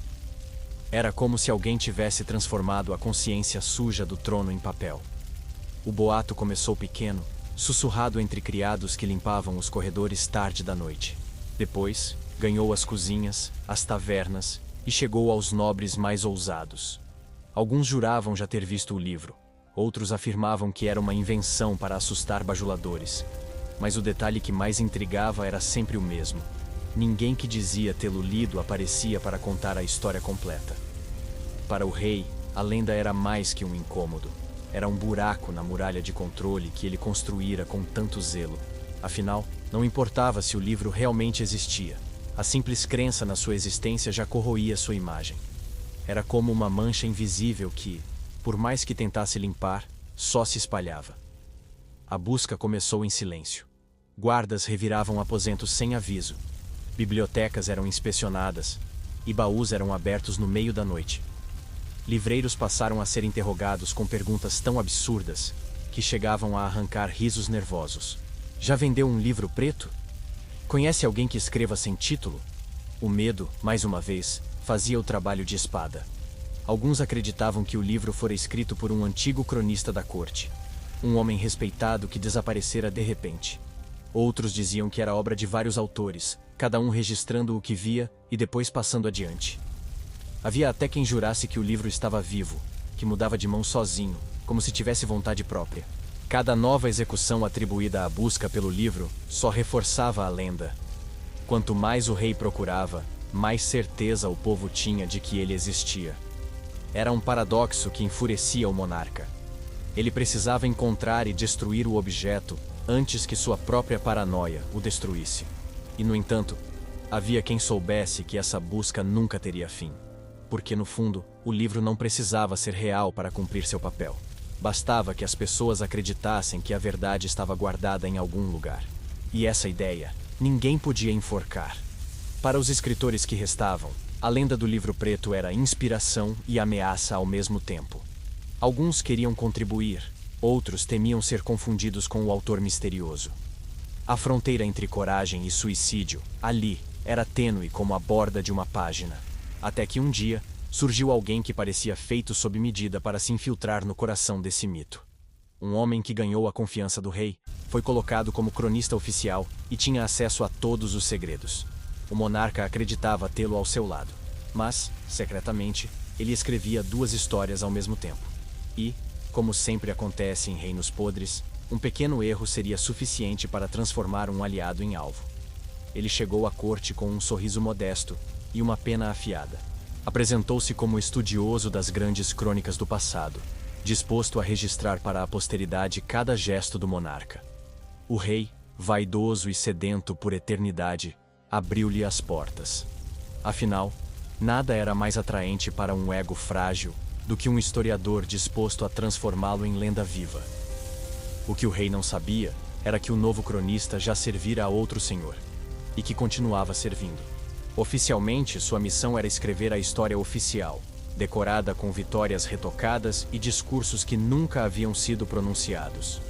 Era como se alguém tivesse transformado a consciência suja do trono em papel. O boato começou pequeno, sussurrado entre criados que limpavam os corredores tarde da noite. Depois, ganhou as cozinhas, as tavernas e chegou aos nobres mais ousados. Alguns juravam já ter visto o livro, outros afirmavam que era uma invenção para assustar bajuladores. Mas o detalhe que mais intrigava era sempre o mesmo. Ninguém que dizia tê-lo lido aparecia para contar a história completa. Para o rei, a lenda era mais que um incômodo. Era um buraco na muralha de controle que ele construíra com tanto zelo. Afinal, não importava se o livro realmente existia. A simples crença na sua existência já corroía sua imagem. Era como uma mancha invisível que, por mais que tentasse limpar, só se espalhava. A busca começou em silêncio. Guardas reviravam aposentos sem aviso. Bibliotecas eram inspecionadas, e baús eram abertos no meio da noite. Livreiros passaram a ser interrogados com perguntas tão absurdas que chegavam a arrancar risos nervosos. Já vendeu um livro preto? Conhece alguém que escreva sem título? O medo, mais uma vez, fazia o trabalho de espada. Alguns acreditavam que o livro fora escrito por um antigo cronista da corte, um homem respeitado que desaparecera de repente. Outros diziam que era obra de vários autores, cada um registrando o que via e depois passando adiante. Havia até quem jurasse que o livro estava vivo, que mudava de mão sozinho, como se tivesse vontade própria. Cada nova execução atribuída à busca pelo livro só reforçava a lenda. Quanto mais o rei procurava, mais certeza o povo tinha de que ele existia. Era um paradoxo que enfurecia o monarca. Ele precisava encontrar e destruir o objeto antes que sua própria paranoia o destruísse. E, no entanto, havia quem soubesse que essa busca nunca teria fim. Porque, no fundo, o livro não precisava ser real para cumprir seu papel. Bastava que as pessoas acreditassem que a verdade estava guardada em algum lugar. E essa ideia, ninguém podia enforcar. Para os escritores que restavam, a lenda do livro preto era inspiração e ameaça ao mesmo tempo. Alguns queriam contribuir, outros temiam ser confundidos com o autor misterioso. A fronteira entre coragem e suicídio, ali, era tênue como a borda de uma página. Até que um dia, surgiu alguém que parecia feito sob medida para se infiltrar no coração desse mito. Um homem que ganhou a confiança do rei, foi colocado como cronista oficial e tinha acesso a todos os segredos. O monarca acreditava tê-lo ao seu lado, mas, secretamente, ele escrevia duas histórias ao mesmo tempo. E, como sempre acontece em reinos podres, um pequeno erro seria suficiente para transformar um aliado em alvo. Ele chegou à corte com um sorriso modesto e uma pena afiada. Apresentou-se como estudioso das grandes crônicas do passado, disposto a registrar para a posteridade cada gesto do monarca. O rei, vaidoso e sedento por eternidade, abriu-lhe as portas. Afinal, nada era mais atraente para um ego frágil do que um historiador disposto a transformá-lo em lenda viva. O que o rei não sabia era que o novo cronista já servira a outro senhor, e que continuava servindo. Oficialmente, sua missão era escrever a história oficial, decorada com vitórias retocadas e discursos que nunca haviam sido pronunciados.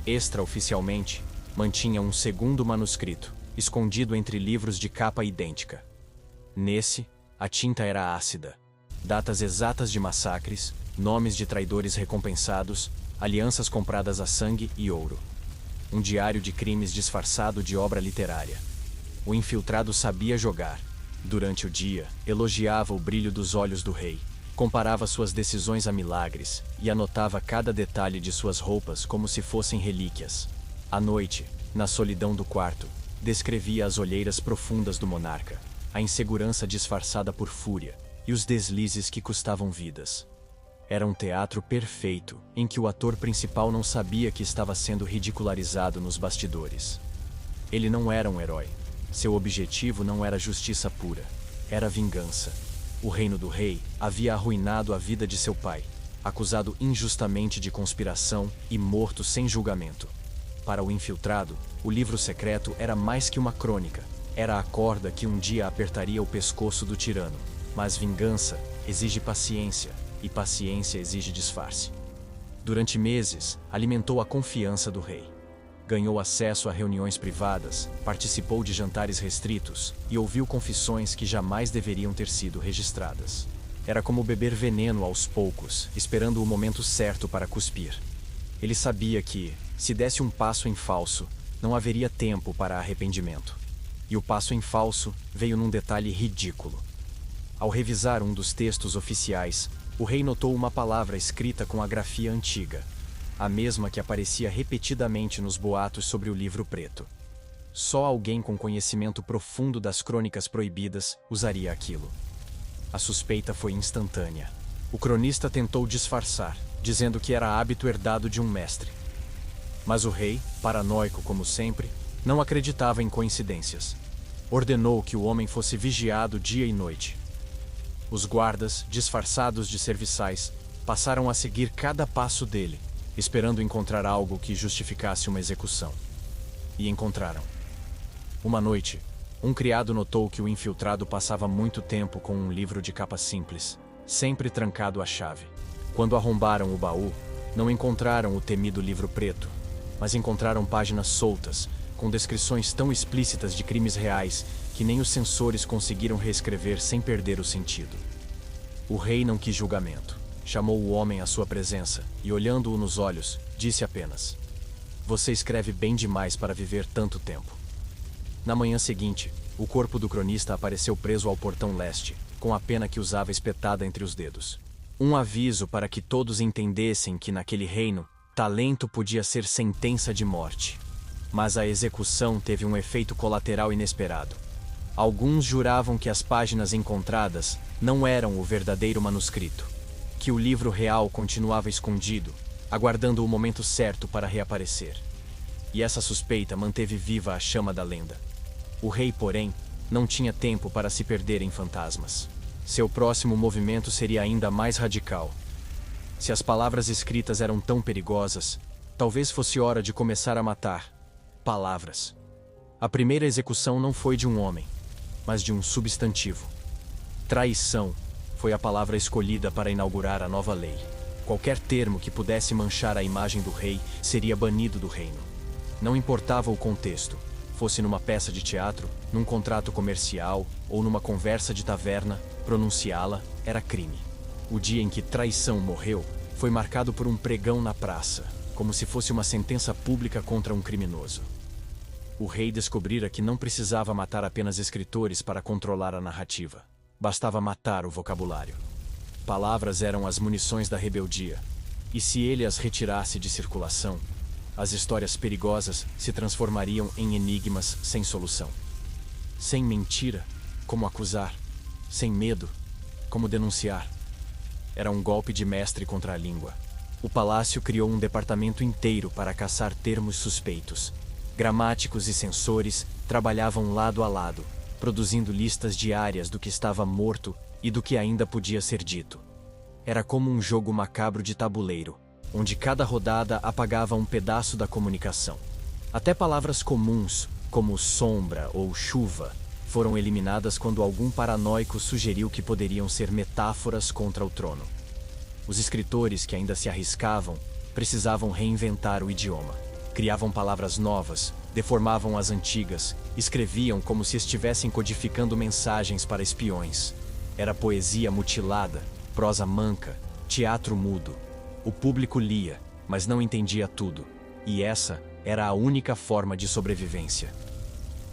Extraoficialmente, mantinha um segundo manuscrito, escondido entre livros de capa idêntica. Nesse, a tinta era ácida. Datas exatas de massacres, nomes de traidores recompensados, alianças compradas a sangue e ouro. Um diário de crimes disfarçado de obra literária. O infiltrado sabia jogar. Durante o dia, elogiava o brilho dos olhos do rei, comparava suas decisões a milagres e anotava cada detalhe de suas roupas como se fossem relíquias. À noite, na solidão do quarto, descrevia as olheiras profundas do monarca, a insegurança disfarçada por fúria e os deslizes que custavam vidas. Era um teatro perfeito, em que o ator principal não sabia que estava sendo ridicularizado nos bastidores. Ele não era um herói. Seu objetivo não era justiça pura, era vingança. O reino do rei havia arruinado a vida de seu pai, acusado injustamente de conspiração e morto sem julgamento. Para o infiltrado, o livro secreto era mais que uma crônica, era a corda que um dia apertaria o pescoço do tirano. Mas vingança exige paciência, e paciência exige disfarce. Durante meses, alimentou a confiança do rei. Ganhou acesso a reuniões privadas, participou de jantares restritos e ouviu confissões que jamais deveriam ter sido registradas. Era como beber veneno aos poucos, esperando o momento certo para cuspir. Ele sabia que, se desse um passo em falso, não haveria tempo para arrependimento. E o passo em falso veio num detalhe ridículo. Ao revisar um dos textos oficiais, o rei notou uma palavra escrita com a grafia antiga, a mesma que aparecia repetidamente nos boatos sobre o livro preto. Só alguém com conhecimento profundo das crônicas proibidas usaria aquilo. A suspeita foi instantânea. O cronista tentou disfarçar, dizendo que era hábito herdado de um mestre. Mas o rei, paranoico como sempre, Não acreditava em coincidências. Ordenou que o homem fosse vigiado dia e noite. Os guardas, disfarçados de serviçais, passaram a seguir cada passo dele, esperando encontrar algo que justificasse uma execução. E encontraram. Uma noite, um criado notou que o infiltrado passava muito tempo com um livro de capa simples, sempre trancado à chave. Quando arrombaram o baú, não encontraram o temido livro preto, mas encontraram páginas soltas, com descrições tão explícitas de crimes reais que nem os censores conseguiram reescrever sem perder o sentido. O rei não quis julgamento. Chamou o homem à sua presença e, olhando-o nos olhos, disse apenas: "Você escreve bem demais para viver tanto tempo." Na manhã seguinte, o corpo do cronista apareceu preso ao portão leste, com a pena que usava espetada entre os dedos. Um aviso para que todos entendessem que naquele reino, talento podia ser sentença de morte. Mas a execução teve um efeito colateral inesperado. Alguns juravam que as páginas encontradas não eram o verdadeiro manuscrito, que o livro real continuava escondido, aguardando o momento certo para reaparecer. E essa suspeita manteve viva a chama da lenda. O rei, porém, não tinha tempo para se perder em fantasmas. Seu próximo movimento seria ainda mais radical. Se as palavras escritas eram tão perigosas, talvez fosse hora de começar a matar. Palavras. A primeira execução não foi de um homem, mas de um substantivo. Traição foi a palavra escolhida para inaugurar a nova lei. Qualquer termo que pudesse manchar a imagem do rei seria banido do reino. Não importava o contexto, fosse numa peça de teatro, num contrato comercial ou numa conversa de taverna, pronunciá-la era crime. O dia em que traição morreu foi marcado por um pregão na praça, como se fosse uma sentença pública contra um criminoso. O rei descobrira que não precisava matar apenas escritores para controlar a narrativa. Bastava matar o vocabulário. Palavras eram as munições da rebeldia, e se ele as retirasse de circulação, as histórias perigosas se transformariam em enigmas sem solução. Sem mentira, como acusar? Sem medo, como denunciar? Era um golpe de mestre contra a língua. O palácio criou um departamento inteiro para caçar termos suspeitos. Gramáticos e censores trabalhavam lado a lado, produzindo listas diárias do que estava morto e do que ainda podia ser dito. Era como um jogo macabro de tabuleiro, onde cada rodada apagava um pedaço da comunicação. Até palavras comuns, como sombra ou chuva, foram eliminadas quando algum paranoico sugeriu que poderiam ser metáforas contra o trono. Os escritores que ainda se arriscavam precisavam reinventar o idioma. Criavam palavras novas, deformavam as antigas, escreviam como se estivessem codificando mensagens para espiões. Era poesia mutilada, prosa manca, teatro mudo. O público lia, mas não entendia tudo, e essa era a única forma de sobrevivência.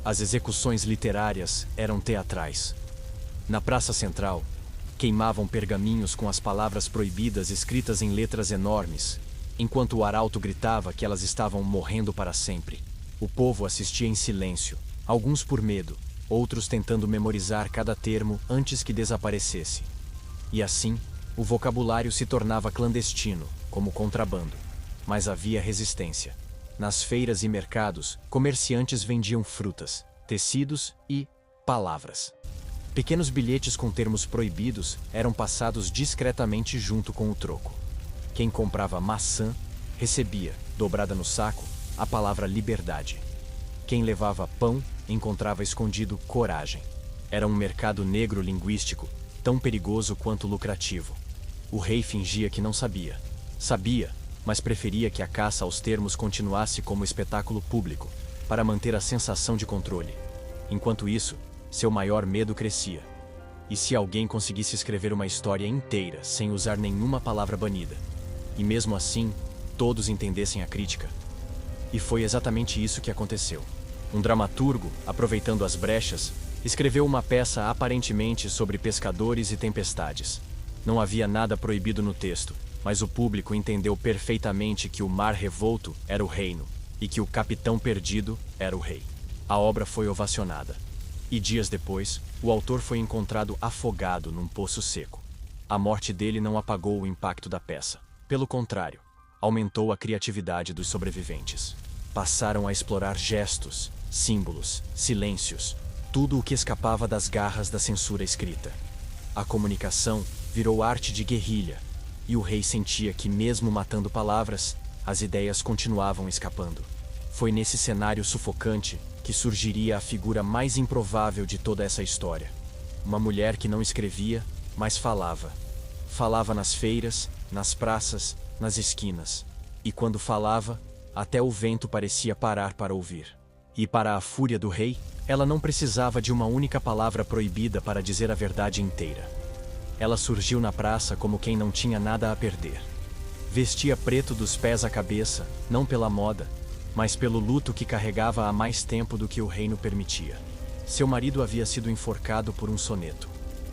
As execuções literárias eram teatrais. Na praça central, queimavam pergaminhos com as palavras proibidas escritas em letras enormes, enquanto o arauto gritava que elas estavam morrendo para sempre. O povo assistia em silêncio, alguns por medo, outros tentando memorizar cada termo antes que desaparecesse. E assim, o vocabulário se tornava clandestino, como contrabando. Mas havia resistência. Nas feiras e mercados, comerciantes vendiam frutas, tecidos e palavras. Pequenos bilhetes com termos proibidos eram passados discretamente junto com o troco. Quem comprava maçã, recebia, dobrada no saco, a palavra liberdade. Quem levava pão, encontrava escondido coragem. Era um mercado negro linguístico, tão perigoso quanto lucrativo. O rei fingia que não sabia. Sabia, mas preferia que a caça aos termos continuasse como espetáculo público, para manter a sensação de controle. Enquanto isso, seu maior medo crescia. E se alguém conseguisse escrever uma história inteira sem usar nenhuma palavra banida? E mesmo assim, todos entendessem a crítica? E foi exatamente isso que aconteceu. Um dramaturgo, aproveitando as brechas, escreveu uma peça aparentemente sobre pescadores e tempestades. Não havia nada proibido no texto, mas o público entendeu perfeitamente que o mar revolto era o reino, e que o capitão perdido era o rei. A obra foi ovacionada. E dias depois, o autor foi encontrado afogado num poço seco. A morte dele não apagou o impacto da peça. Pelo contrário, aumentou a criatividade dos sobreviventes. Passaram a explorar gestos, símbolos, silêncios, tudo o que escapava das garras da censura escrita. A comunicação virou arte de guerrilha, e o rei sentia que, mesmo matando palavras, as ideias continuavam escapando. Foi nesse cenário sufocante que surgiria a figura mais improvável de toda essa história. Uma mulher que não escrevia, mas falava. Falava nas feiras, nas praças, nas esquinas. E quando falava, até o vento parecia parar para ouvir. E para a fúria do rei, ela não precisava de uma única palavra proibida para dizer a verdade inteira. Ela surgiu na praça como quem não tinha nada a perder. Vestia preto dos pés à cabeça, não pela moda, mas pelo luto que carregava há mais tempo do que o reino permitia. Seu marido havia sido enforcado por um soneto.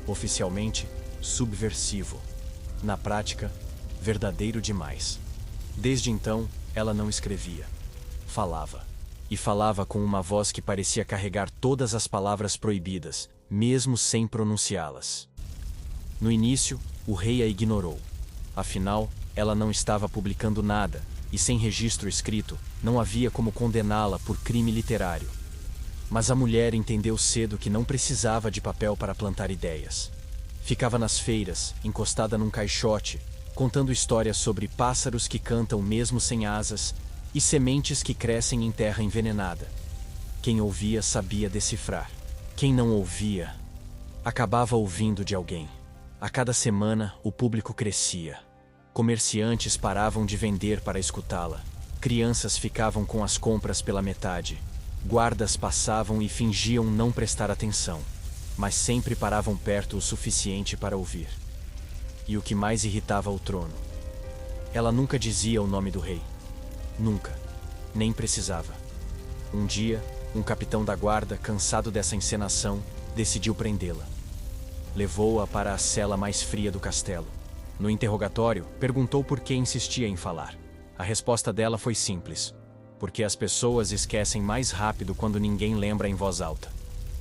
Oficialmente, subversivo. Na prática, verdadeiro demais. Desde então, ela não escrevia. Falava. E falava com uma voz que parecia carregar todas as palavras proibidas, mesmo sem pronunciá-las. No início, o rei a ignorou. Afinal, ela não estava publicando nada, e sem registro escrito, não havia como condená-la por crime literário. Mas a mulher entendeu cedo que não precisava de papel para plantar ideias. Ficava nas feiras, encostada num caixote, contando histórias sobre pássaros que cantam mesmo sem asas e sementes que crescem em terra envenenada. Quem ouvia sabia decifrar. Quem não ouvia, acabava ouvindo de alguém. A cada semana, o público crescia. Comerciantes paravam de vender para escutá-la. Crianças ficavam com as compras pela metade. Guardas passavam e fingiam não prestar atenção, mas sempre paravam perto o suficiente para ouvir. E o que mais irritava o trono? Ela nunca dizia o nome do rei. Nunca. Nem precisava. Um dia, um capitão da guarda, cansado dessa encenação, decidiu prendê-la. Levou-a para a cela mais fria do castelo. No interrogatório, perguntou por que insistia em falar. A resposta dela foi simples: porque as pessoas esquecem mais rápido quando ninguém lembra em voz alta.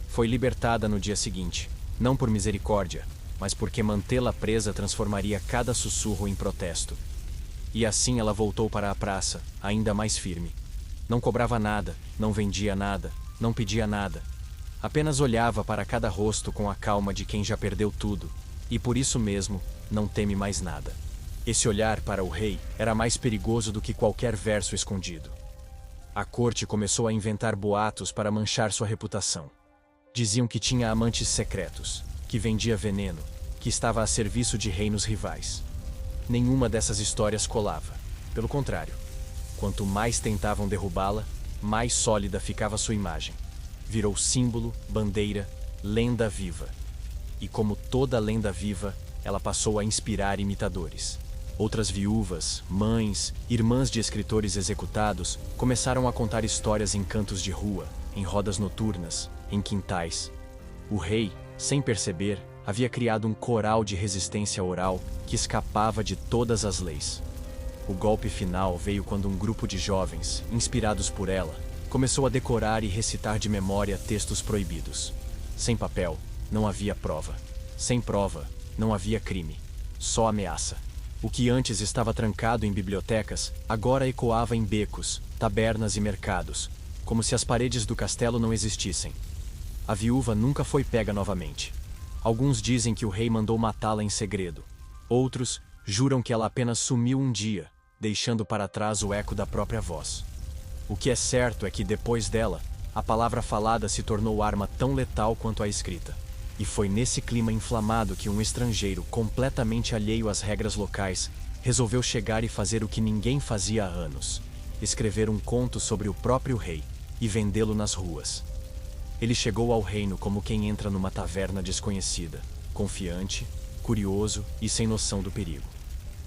Foi libertada no dia seguinte, não por misericórdia, mas porque mantê-la presa transformaria cada sussurro em protesto. E assim ela voltou para a praça, ainda mais firme. Não cobrava nada, não vendia nada, não pedia nada. Apenas olhava para cada rosto com a calma de quem já perdeu tudo, e por isso mesmo, não teme mais nada. Esse olhar para o rei era mais perigoso do que qualquer verso escondido. A corte começou a inventar boatos para manchar sua reputação. Diziam que tinha amantes secretos, que vendia veneno, que estava a serviço de reinos rivais. Nenhuma dessas histórias colava. Pelo contrário, quanto mais tentavam derrubá-la, mais sólida ficava sua imagem. Virou símbolo, bandeira, lenda viva. E como toda lenda viva, ela passou a inspirar imitadores. Outras viúvas, mães, irmãs de escritores executados começaram a contar histórias em cantos de rua, em rodas noturnas, em quintais. O rei, sem perceber, havia criado um coral de resistência oral que escapava de todas as leis. O golpe final veio quando um grupo de jovens, inspirados por ela, começou a decorar e recitar de memória textos proibidos. Sem papel, não havia prova. Sem prova, não havia crime. Só ameaça. O que antes estava trancado em bibliotecas, agora ecoava em becos, tabernas e mercados, como se as paredes do castelo não existissem. A viúva nunca foi pega novamente. Alguns dizem que o rei mandou matá-la em segredo. Outros juram que ela apenas sumiu um dia, deixando para trás o eco da própria voz. O que é certo é que, depois dela, a palavra falada se tornou arma tão letal quanto a escrita. E foi nesse clima inflamado que um estrangeiro, completamente alheio às regras locais, resolveu chegar e fazer o que ninguém fazia há anos: escrever um conto sobre o próprio rei e vendê-lo nas ruas. Ele chegou ao reino como quem entra numa taverna desconhecida, confiante, curioso e sem noção do perigo.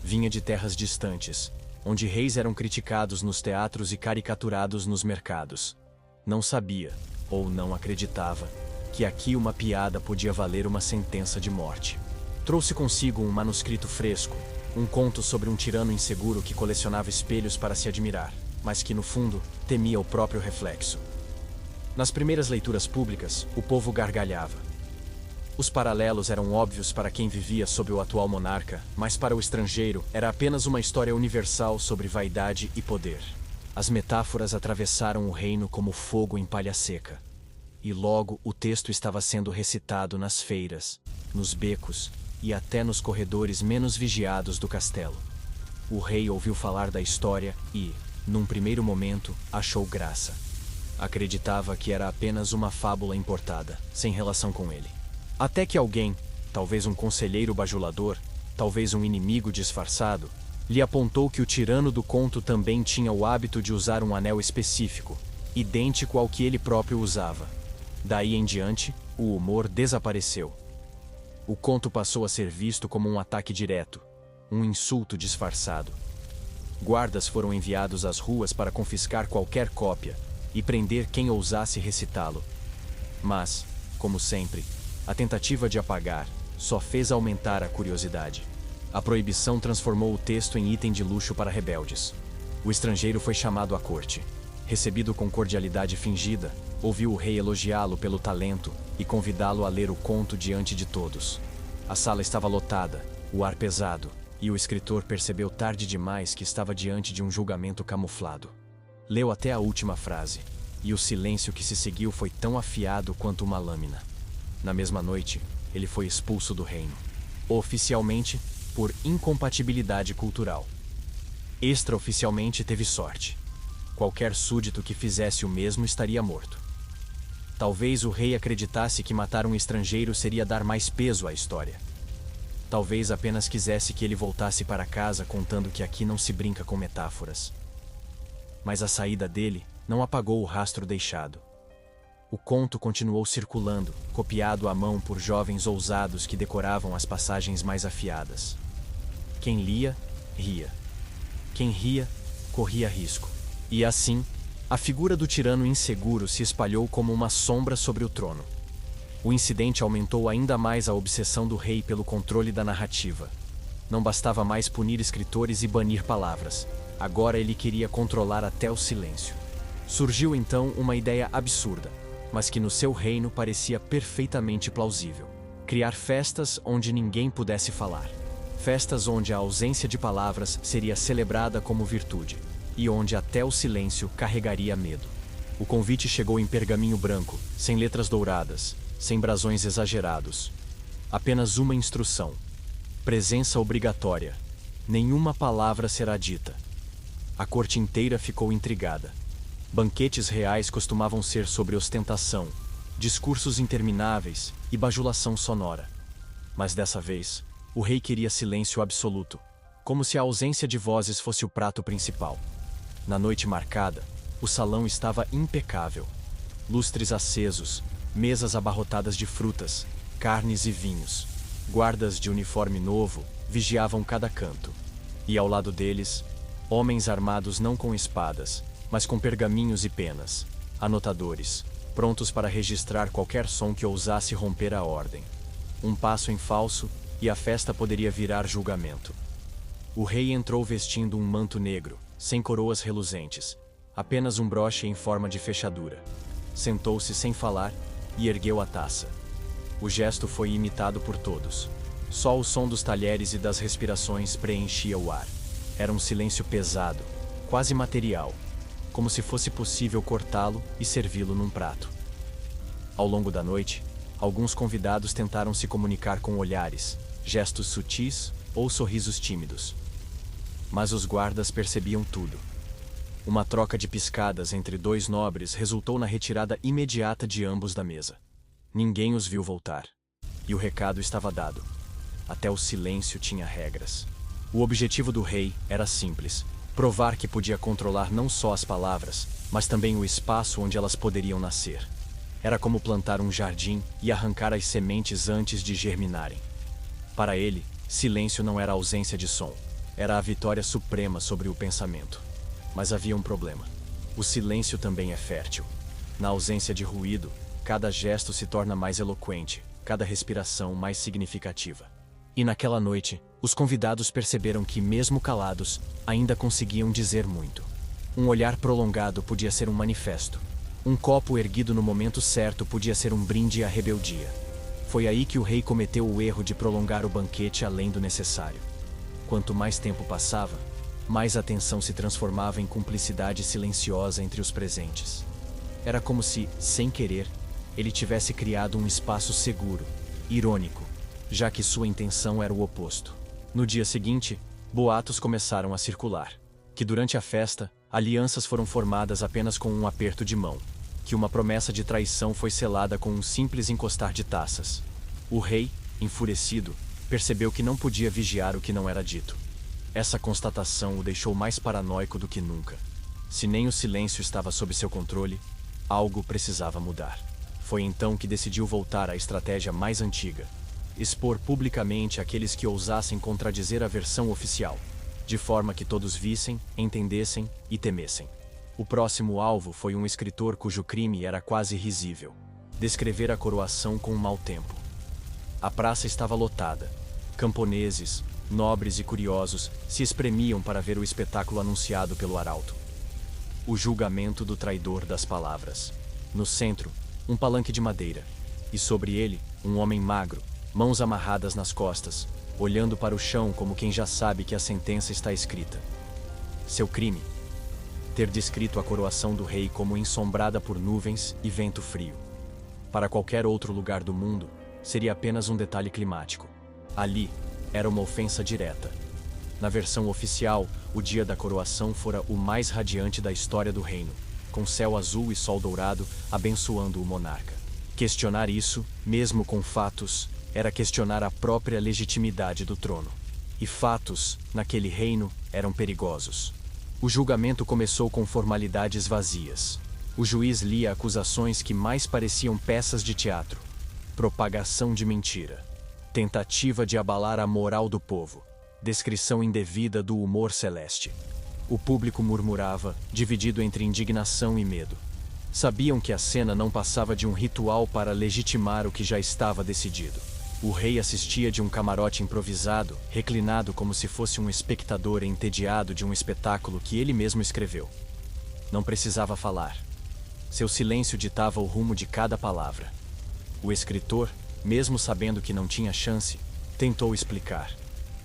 Vinha de terras distantes, onde reis eram criticados nos teatros e caricaturados nos mercados. Não sabia, ou não acreditava, que aqui uma piada podia valer uma sentença de morte. Trouxe consigo um manuscrito fresco, um conto sobre um tirano inseguro que colecionava espelhos para se admirar, mas que no fundo temia o próprio reflexo. Nas primeiras leituras públicas, o povo gargalhava. Os paralelos eram óbvios para quem vivia sob o atual monarca, mas para o estrangeiro era apenas uma história universal sobre vaidade e poder. As metáforas atravessaram o reino como fogo em palha seca. E logo o texto estava sendo recitado nas feiras, nos becos e até nos corredores menos vigiados do castelo. O rei ouviu falar da história e, num primeiro momento, achou graça. Acreditava que era apenas uma fábula importada, sem relação com ele. Até que alguém, talvez um conselheiro bajulador, talvez um inimigo disfarçado, lhe apontou que o tirano do conto também tinha o hábito de usar um anel específico, idêntico ao que ele próprio usava. Daí em diante, o humor desapareceu. O conto passou a ser visto como um ataque direto, um insulto disfarçado. Guardas foram enviados às ruas para confiscar qualquer cópia e prender quem ousasse recitá-lo. Mas, como sempre, a tentativa de apagar só fez aumentar a curiosidade. A proibição transformou o texto em item de luxo para rebeldes. O estrangeiro foi chamado à corte. Recebido com cordialidade fingida, ouviu o rei elogiá-lo pelo talento e convidá-lo a ler o conto diante de todos. A sala estava lotada, o ar pesado, e o escritor percebeu tarde demais que estava diante de um julgamento camuflado. Leu até a última frase, e o silêncio que se seguiu foi tão afiado quanto uma lâmina. Na mesma noite, ele foi expulso do reino. Oficialmente, por incompatibilidade cultural. Extraoficialmente, teve sorte. Qualquer súdito que fizesse o mesmo estaria morto. Talvez o rei acreditasse que matar um estrangeiro seria dar mais peso à história. Talvez apenas quisesse que ele voltasse para casa contando que aqui não se brinca com metáforas. Mas a saída dele não apagou o rastro deixado. O conto continuou circulando, copiado à mão por jovens ousados que decoravam as passagens mais afiadas. Quem lia, ria. Quem ria, corria risco. E assim, a figura do tirano inseguro se espalhou como uma sombra sobre o trono. O incidente aumentou ainda mais a obsessão do rei pelo controle da narrativa. Não bastava mais punir escritores e banir palavras. Agora ele queria controlar até o silêncio. Surgiu então uma ideia absurda, mas que no seu reino parecia perfeitamente plausível. Criar festas onde ninguém pudesse falar. Festas onde a ausência de palavras seria celebrada como virtude, e onde até o silêncio carregaria medo. O convite chegou em pergaminho branco, sem letras douradas, sem brasões exagerados. Apenas uma instrução. Presença obrigatória. Nenhuma palavra será dita. A corte inteira ficou intrigada. Banquetes reais costumavam ser sobre ostentação, discursos intermináveis e bajulação sonora. Mas dessa vez, o rei queria silêncio absoluto, como se a ausência de vozes fosse o prato principal. Na noite marcada, o salão estava impecável. Lustres acesos, mesas abarrotadas de frutas, carnes e vinhos. Guardas de uniforme novo vigiavam cada canto. E ao lado deles, homens armados não com espadas, mas com pergaminhos e penas, anotadores, prontos para registrar qualquer som que ousasse romper a ordem. Um passo em falso e a festa poderia virar julgamento. O rei entrou vestindo um manto negro, sem coroas reluzentes, apenas um broche em forma de fechadura. Sentou-se sem falar e ergueu a taça. O gesto foi imitado por todos. Só o som dos talheres e das respirações preenchia o ar. Era um silêncio pesado, quase material, como se fosse possível cortá-lo e servi-lo num prato. Ao longo da noite, alguns convidados tentaram se comunicar com olhares, gestos sutis ou sorrisos tímidos. Mas os guardas percebiam tudo. Uma troca de piscadas entre dois nobres resultou na retirada imediata de ambos da mesa. Ninguém os viu voltar. E o recado estava dado. Até o silêncio tinha regras. O objetivo do rei era simples: provar que podia controlar não só as palavras, mas também o espaço onde elas poderiam nascer. Era como plantar um jardim e arrancar as sementes antes de germinarem. Para ele, silêncio não era ausência de som, era a vitória suprema sobre o pensamento. Mas havia um problema. O silêncio também é fértil. Na ausência de ruído, cada gesto se torna mais eloquente, cada respiração mais significativa. E naquela noite, os convidados perceberam que, mesmo calados, ainda conseguiam dizer muito. Um olhar prolongado podia ser um manifesto. Um copo erguido no momento certo podia ser um brinde à rebeldia. Foi aí que o rei cometeu o erro de prolongar o banquete além do necessário. Quanto mais tempo passava, mais a tensão se transformava em cumplicidade silenciosa entre os presentes. Era como se, sem querer, ele tivesse criado um espaço seguro, irônico, já que sua intenção era o oposto. No dia seguinte, boatos começaram a circular, que durante a festa, alianças foram formadas apenas com um aperto de mão, que uma promessa de traição foi selada com um simples encostar de taças. O rei, enfurecido, percebeu que não podia vigiar o que não era dito. Essa constatação o deixou mais paranoico do que nunca. Se nem o silêncio estava sob seu controle, algo precisava mudar. Foi então que decidiu voltar à estratégia mais antiga: expor publicamente aqueles que ousassem contradizer a versão oficial, de forma que todos vissem, entendessem e temessem. O próximo alvo foi um escritor cujo crime era quase risível: descrever a coroação com um mau tempo. A praça estava lotada. Camponeses, nobres e curiosos se espremiam para ver o espetáculo anunciado pelo arauto. O julgamento do traidor das palavras. No centro, um palanque de madeira, e sobre ele, um homem magro, mãos amarradas nas costas, olhando para o chão como quem já sabe que a sentença está escrita. Seu crime: ter descrito a coroação do rei como ensombrada por nuvens e vento frio. Para qualquer outro lugar do mundo, seria apenas um detalhe climático. Ali, era uma ofensa direta. Na versão oficial, o dia da coroação fora o mais radiante da história do reino, com céu azul e sol dourado abençoando o monarca. Questionar isso, mesmo com fatos, era questionar a própria legitimidade do trono. E fatos, naquele reino, eram perigosos. O julgamento começou com formalidades vazias. O juiz lia acusações que mais pareciam peças de teatro: propagação de mentira, tentativa de abalar a moral do povo, descrição indevida do humor celeste. O público murmurava, dividido entre indignação e medo. Sabiam que a cena não passava de um ritual para legitimar o que já estava decidido. O rei assistia de um camarote improvisado, reclinado como se fosse um espectador entediado de um espetáculo que ele mesmo escreveu. Não precisava falar. Seu silêncio ditava o rumo de cada palavra. O escritor, mesmo sabendo que não tinha chance, tentou explicar.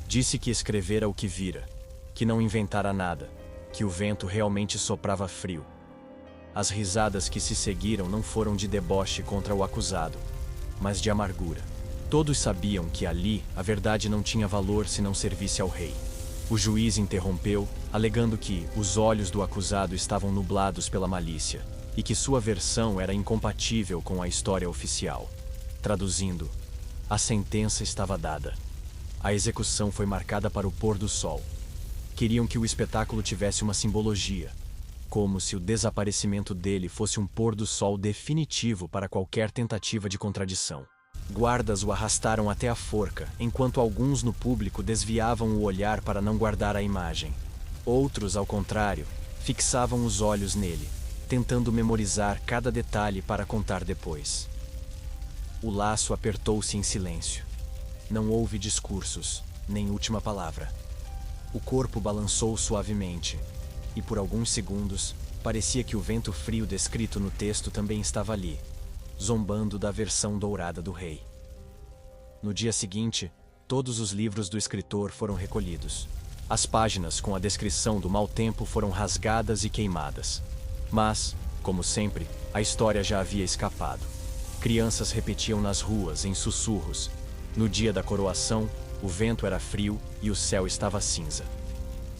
Disse que escrevera o que vira, que não inventara nada, que o vento realmente soprava frio. As risadas que se seguiram não foram de deboche contra o acusado, mas de amargura. Todos sabiam que ali a verdade não tinha valor se não servisse ao rei. O juiz interrompeu, alegando que os olhos do acusado estavam nublados pela malícia e que sua versão era incompatível com a história oficial. Traduzindo, a sentença estava dada. A execução foi marcada para o pôr do sol. Queriam que o espetáculo tivesse uma simbologia, como se o desaparecimento dele fosse um pôr do sol definitivo para qualquer tentativa de contradição. Guardas o arrastaram até a forca, enquanto alguns no público desviavam o olhar para não guardar a imagem. Outros, ao contrário, fixavam os olhos nele, tentando memorizar cada detalhe para contar depois. O laço apertou-se em silêncio. Não houve discursos, nem última palavra. O corpo balançou suavemente, e por alguns segundos, parecia que o vento frio descrito no texto também estava ali, zombando da versão dourada do rei. No dia seguinte, todos os livros do escritor foram recolhidos. As páginas com a descrição do mau tempo foram rasgadas e queimadas. Mas, como sempre, a história já havia escapado. Crianças repetiam nas ruas, em sussurros: no dia da coroação, o vento era frio e o céu estava cinza.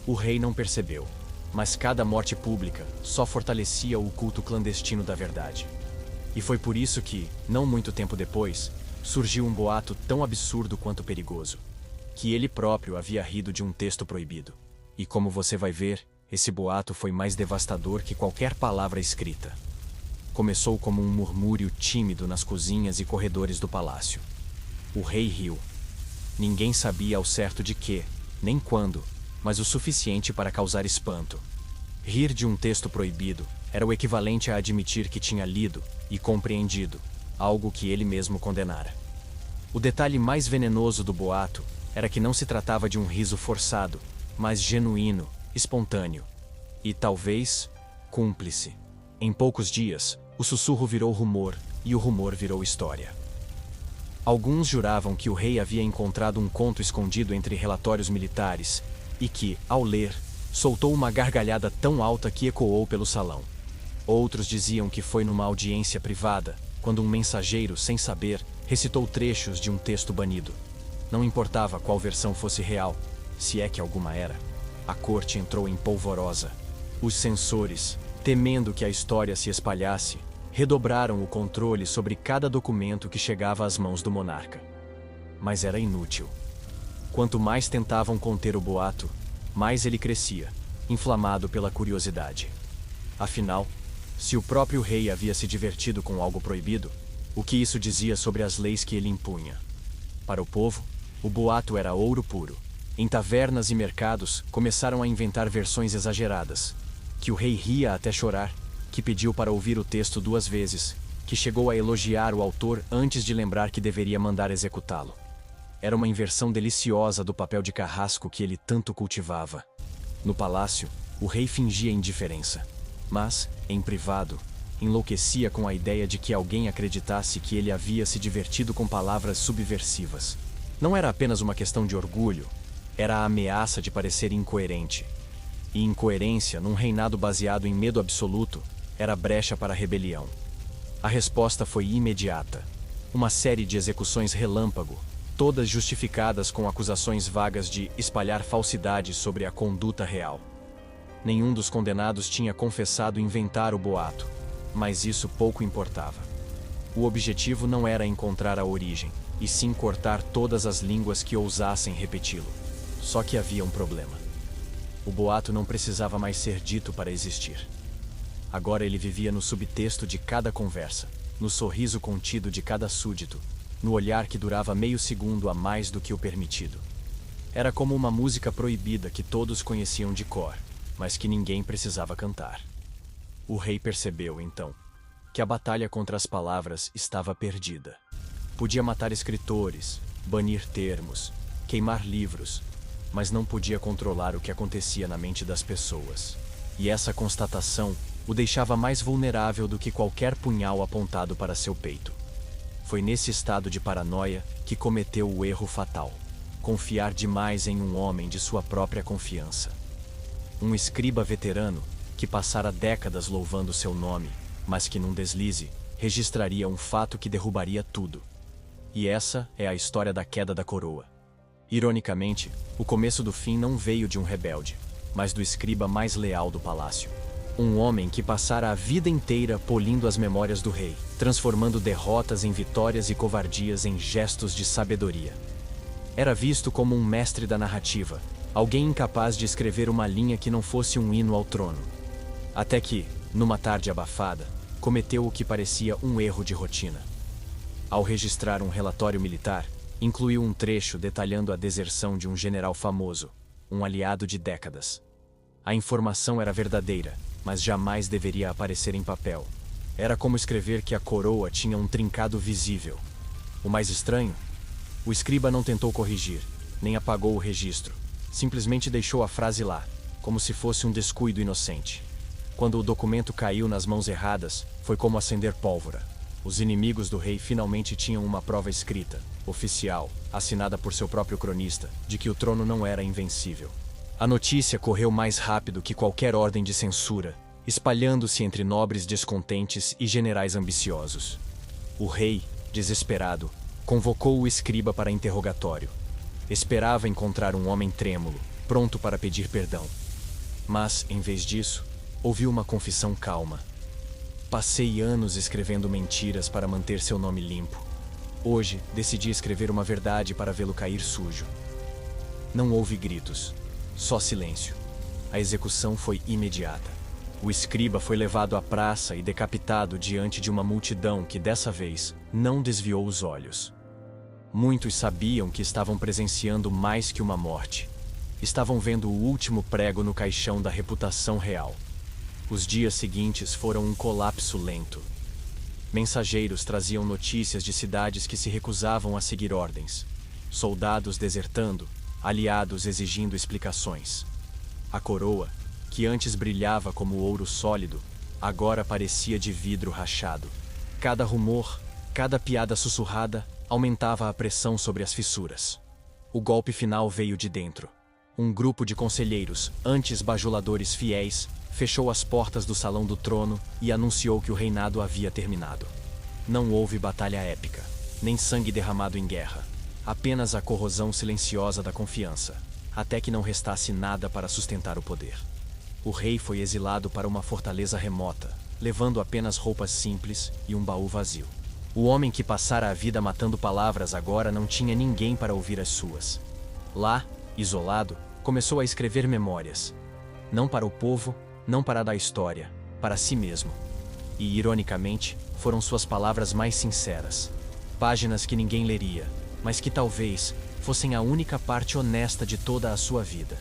O rei não percebeu, mas cada morte pública só fortalecia o culto clandestino da verdade. E foi por isso que, não muito tempo depois, surgiu um boato tão absurdo quanto perigoso: que ele próprio havia rido de um texto proibido. E como você vai ver, esse boato foi mais devastador que qualquer palavra escrita. Começou como um murmúrio tímido nas cozinhas e corredores do palácio. O rei riu. Ninguém sabia ao certo de quê, nem quando, mas o suficiente para causar espanto. Rir de um texto proibido era o equivalente a admitir que tinha lido e compreendido algo que ele mesmo condenara. O detalhe mais venenoso do boato era que não se tratava de um riso forçado, mas genuíno, espontâneo e, talvez, cúmplice. Em poucos dias, o sussurro virou rumor e o rumor virou história. Alguns juravam que o rei havia encontrado um conto escondido entre relatórios militares e que, ao ler, soltou uma gargalhada tão alta que ecoou pelo salão. Outros diziam que foi numa audiência privada, quando um mensageiro, sem saber, recitou trechos de um texto banido. Não importava qual versão fosse real, se é que alguma era. A corte entrou em polvorosa. Os censores, temendo que a história se espalhasse, redobraram o controle sobre cada documento que chegava às mãos do monarca. Mas era inútil. Quanto mais tentavam conter o boato, mais ele crescia, inflamado pela curiosidade. Afinal, se o próprio rei havia se divertido com algo proibido, o que isso dizia sobre as leis que ele impunha? Para o povo, o boato era ouro puro. Em tavernas e mercados, começaram a inventar versões exageradas. Que o rei ria até chorar, que pediu para ouvir o texto 2 vezes, que chegou a elogiar o autor antes de lembrar que deveria mandar executá-lo. Era uma inversão deliciosa do papel de carrasco que ele tanto cultivava. No palácio, o rei fingia indiferença. Mas, em privado, enlouquecia com a ideia de que alguém acreditasse que ele havia se divertido com palavras subversivas. Não era apenas uma questão de orgulho, era a ameaça de parecer incoerente. E incoerência, num reinado baseado em medo absoluto, era brecha para a rebelião. A resposta foi imediata. Uma série de execuções relâmpago, todas justificadas com acusações vagas de espalhar falsidades sobre a conduta real. Nenhum dos condenados tinha confessado inventar o boato, mas isso pouco importava. O objetivo não era encontrar a origem, e sim cortar todas as línguas que ousassem repeti-lo. Só que havia um problema. O boato não precisava mais ser dito para existir. Agora ele vivia no subtexto de cada conversa, no sorriso contido de cada súdito, no olhar que durava meio segundo a mais do que o permitido. Era como uma música proibida que todos conheciam de cor, mas que ninguém precisava cantar. O rei percebeu, então, que a batalha contra as palavras estava perdida. Podia matar escritores, banir termos, queimar livros, mas não podia controlar o que acontecia na mente das pessoas. E essa constatação o deixava mais vulnerável do que qualquer punhal apontado para seu peito. Foi nesse estado de paranoia que cometeu o erro fatal: confiar demais em um homem de sua própria confiança. Um escriba veterano que passara décadas louvando seu nome, mas que num deslize registraria um fato que derrubaria tudo. E essa é a história da queda da coroa. Ironicamente, o começo do fim não veio de um rebelde, mas do escriba mais leal do palácio. Um homem que passara a vida inteira polindo as memórias do rei, transformando derrotas em vitórias e covardias em gestos de sabedoria. Era visto como um mestre da narrativa, alguém incapaz de escrever uma linha que não fosse um hino ao trono. Até que, numa tarde abafada, cometeu o que parecia um erro de rotina. Ao registrar um relatório militar, incluiu um trecho detalhando a deserção de um general famoso, um aliado de décadas. A informação era verdadeira, mas jamais deveria aparecer em papel. Era como escrever que a coroa tinha um trincado visível. O mais estranho? O escriba não tentou corrigir, nem apagou o registro. Simplesmente deixou a frase lá, como se fosse um descuido inocente. Quando o documento caiu nas mãos erradas, foi como acender pólvora. Os inimigos do rei finalmente tinham uma prova escrita, oficial, assinada por seu próprio cronista, de que o trono não era invencível. A notícia correu mais rápido que qualquer ordem de censura, espalhando-se entre nobres descontentes e generais ambiciosos. O rei, desesperado, convocou o escriba para interrogatório. Esperava encontrar um homem trêmulo, pronto para pedir perdão. Mas, em vez disso, ouviu uma confissão calma. Passei anos escrevendo mentiras para manter seu nome limpo. Hoje, decidi escrever uma verdade para vê-lo cair sujo. Não houve gritos. Só silêncio. A execução foi imediata. O escriba foi levado à praça e decapitado diante de uma multidão que, dessa vez, não desviou os olhos. Muitos sabiam que estavam presenciando mais que uma morte. Estavam vendo o último prego no caixão da reputação real. Os dias seguintes foram um colapso lento. Mensageiros traziam notícias de cidades que se recusavam a seguir ordens. Soldados desertando, aliados exigindo explicações. A coroa, que antes brilhava como ouro sólido, agora parecia de vidro rachado. Cada rumor, cada piada sussurrada, aumentava a pressão sobre as fissuras. O golpe final veio de dentro. Um grupo de conselheiros, antes bajuladores fiéis, fechou as portas do salão do trono e anunciou que o reinado havia terminado. Não houve batalha épica, nem sangue derramado em guerra, apenas a corrosão silenciosa da confiança, até que não restasse nada para sustentar o poder. O rei foi exilado para uma fortaleza remota, levando apenas roupas simples e um baú vazio. O homem que passara a vida matando palavras agora não tinha ninguém para ouvir as suas. Lá, isolado, começou a escrever memórias. Não para o povo, não para dar história, para si mesmo. E, ironicamente, foram suas palavras mais sinceras. Páginas que ninguém leria, mas que talvez fossem a única parte honesta de toda a sua vida.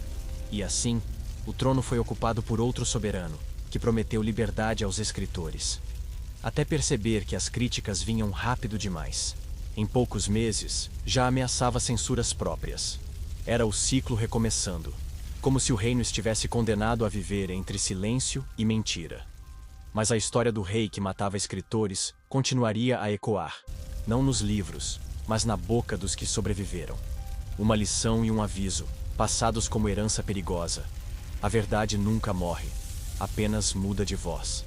E assim, o trono foi ocupado por outro soberano, que prometeu liberdade aos escritores. Até perceber que as críticas vinham rápido demais. Em poucos meses, já ameaçava censuras próprias. Era o ciclo recomeçando, como se o reino estivesse condenado a viver entre silêncio e mentira. Mas a história do rei que matava escritores continuaria a ecoar, não nos livros, mas na boca dos que sobreviveram. Uma lição e um aviso, passados como herança perigosa. A verdade nunca morre, apenas muda de voz.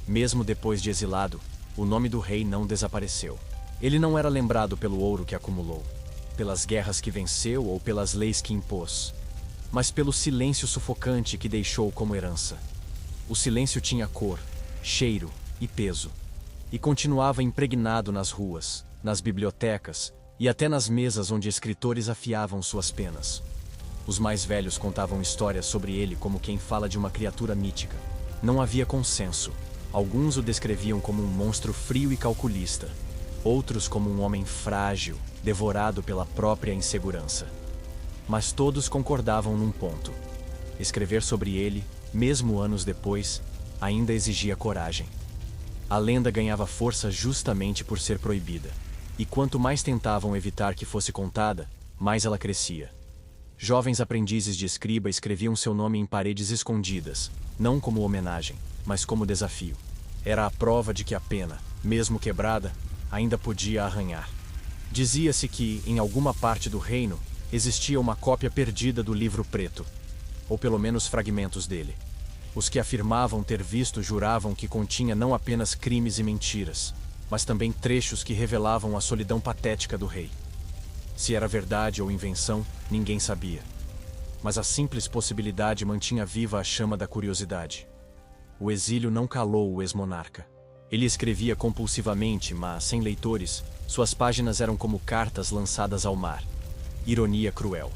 Mesmo depois de exilado, o nome do rei não desapareceu. Ele não era lembrado pelo ouro que acumulou, pelas guerras que venceu ou pelas leis que impôs, mas pelo silêncio sufocante que deixou como herança. O silêncio tinha cor, cheiro e peso, e continuava impregnado nas ruas, nas bibliotecas e até nas mesas onde escritores afiavam suas penas. Os mais velhos contavam histórias sobre ele como quem fala de uma criatura mítica. Não havia consenso. Alguns o descreviam como um monstro frio e calculista, outros como um homem frágil, devorado pela própria insegurança. Mas todos concordavam num ponto: escrever sobre ele, mesmo anos depois, ainda exigia coragem. A lenda ganhava força justamente por ser proibida, e quanto mais tentavam evitar que fosse contada, mais ela crescia. Jovens aprendizes de escriba escreviam seu nome em paredes escondidas, não como homenagem, mas como desafio. Era a prova de que a pena, mesmo quebrada, ainda podia arranhar. Dizia-se que, em alguma parte do reino, existia uma cópia perdida do livro preto, ou pelo menos fragmentos dele. Os que afirmavam ter visto juravam que continha não apenas crimes e mentiras, mas também trechos que revelavam a solidão patética do rei. Se era verdade ou invenção, ninguém sabia. Mas a simples possibilidade mantinha viva a chama da curiosidade. O exílio não calou o ex-monarca. Ele escrevia compulsivamente, mas, sem leitores, suas páginas eram como cartas lançadas ao mar. Ironia cruel.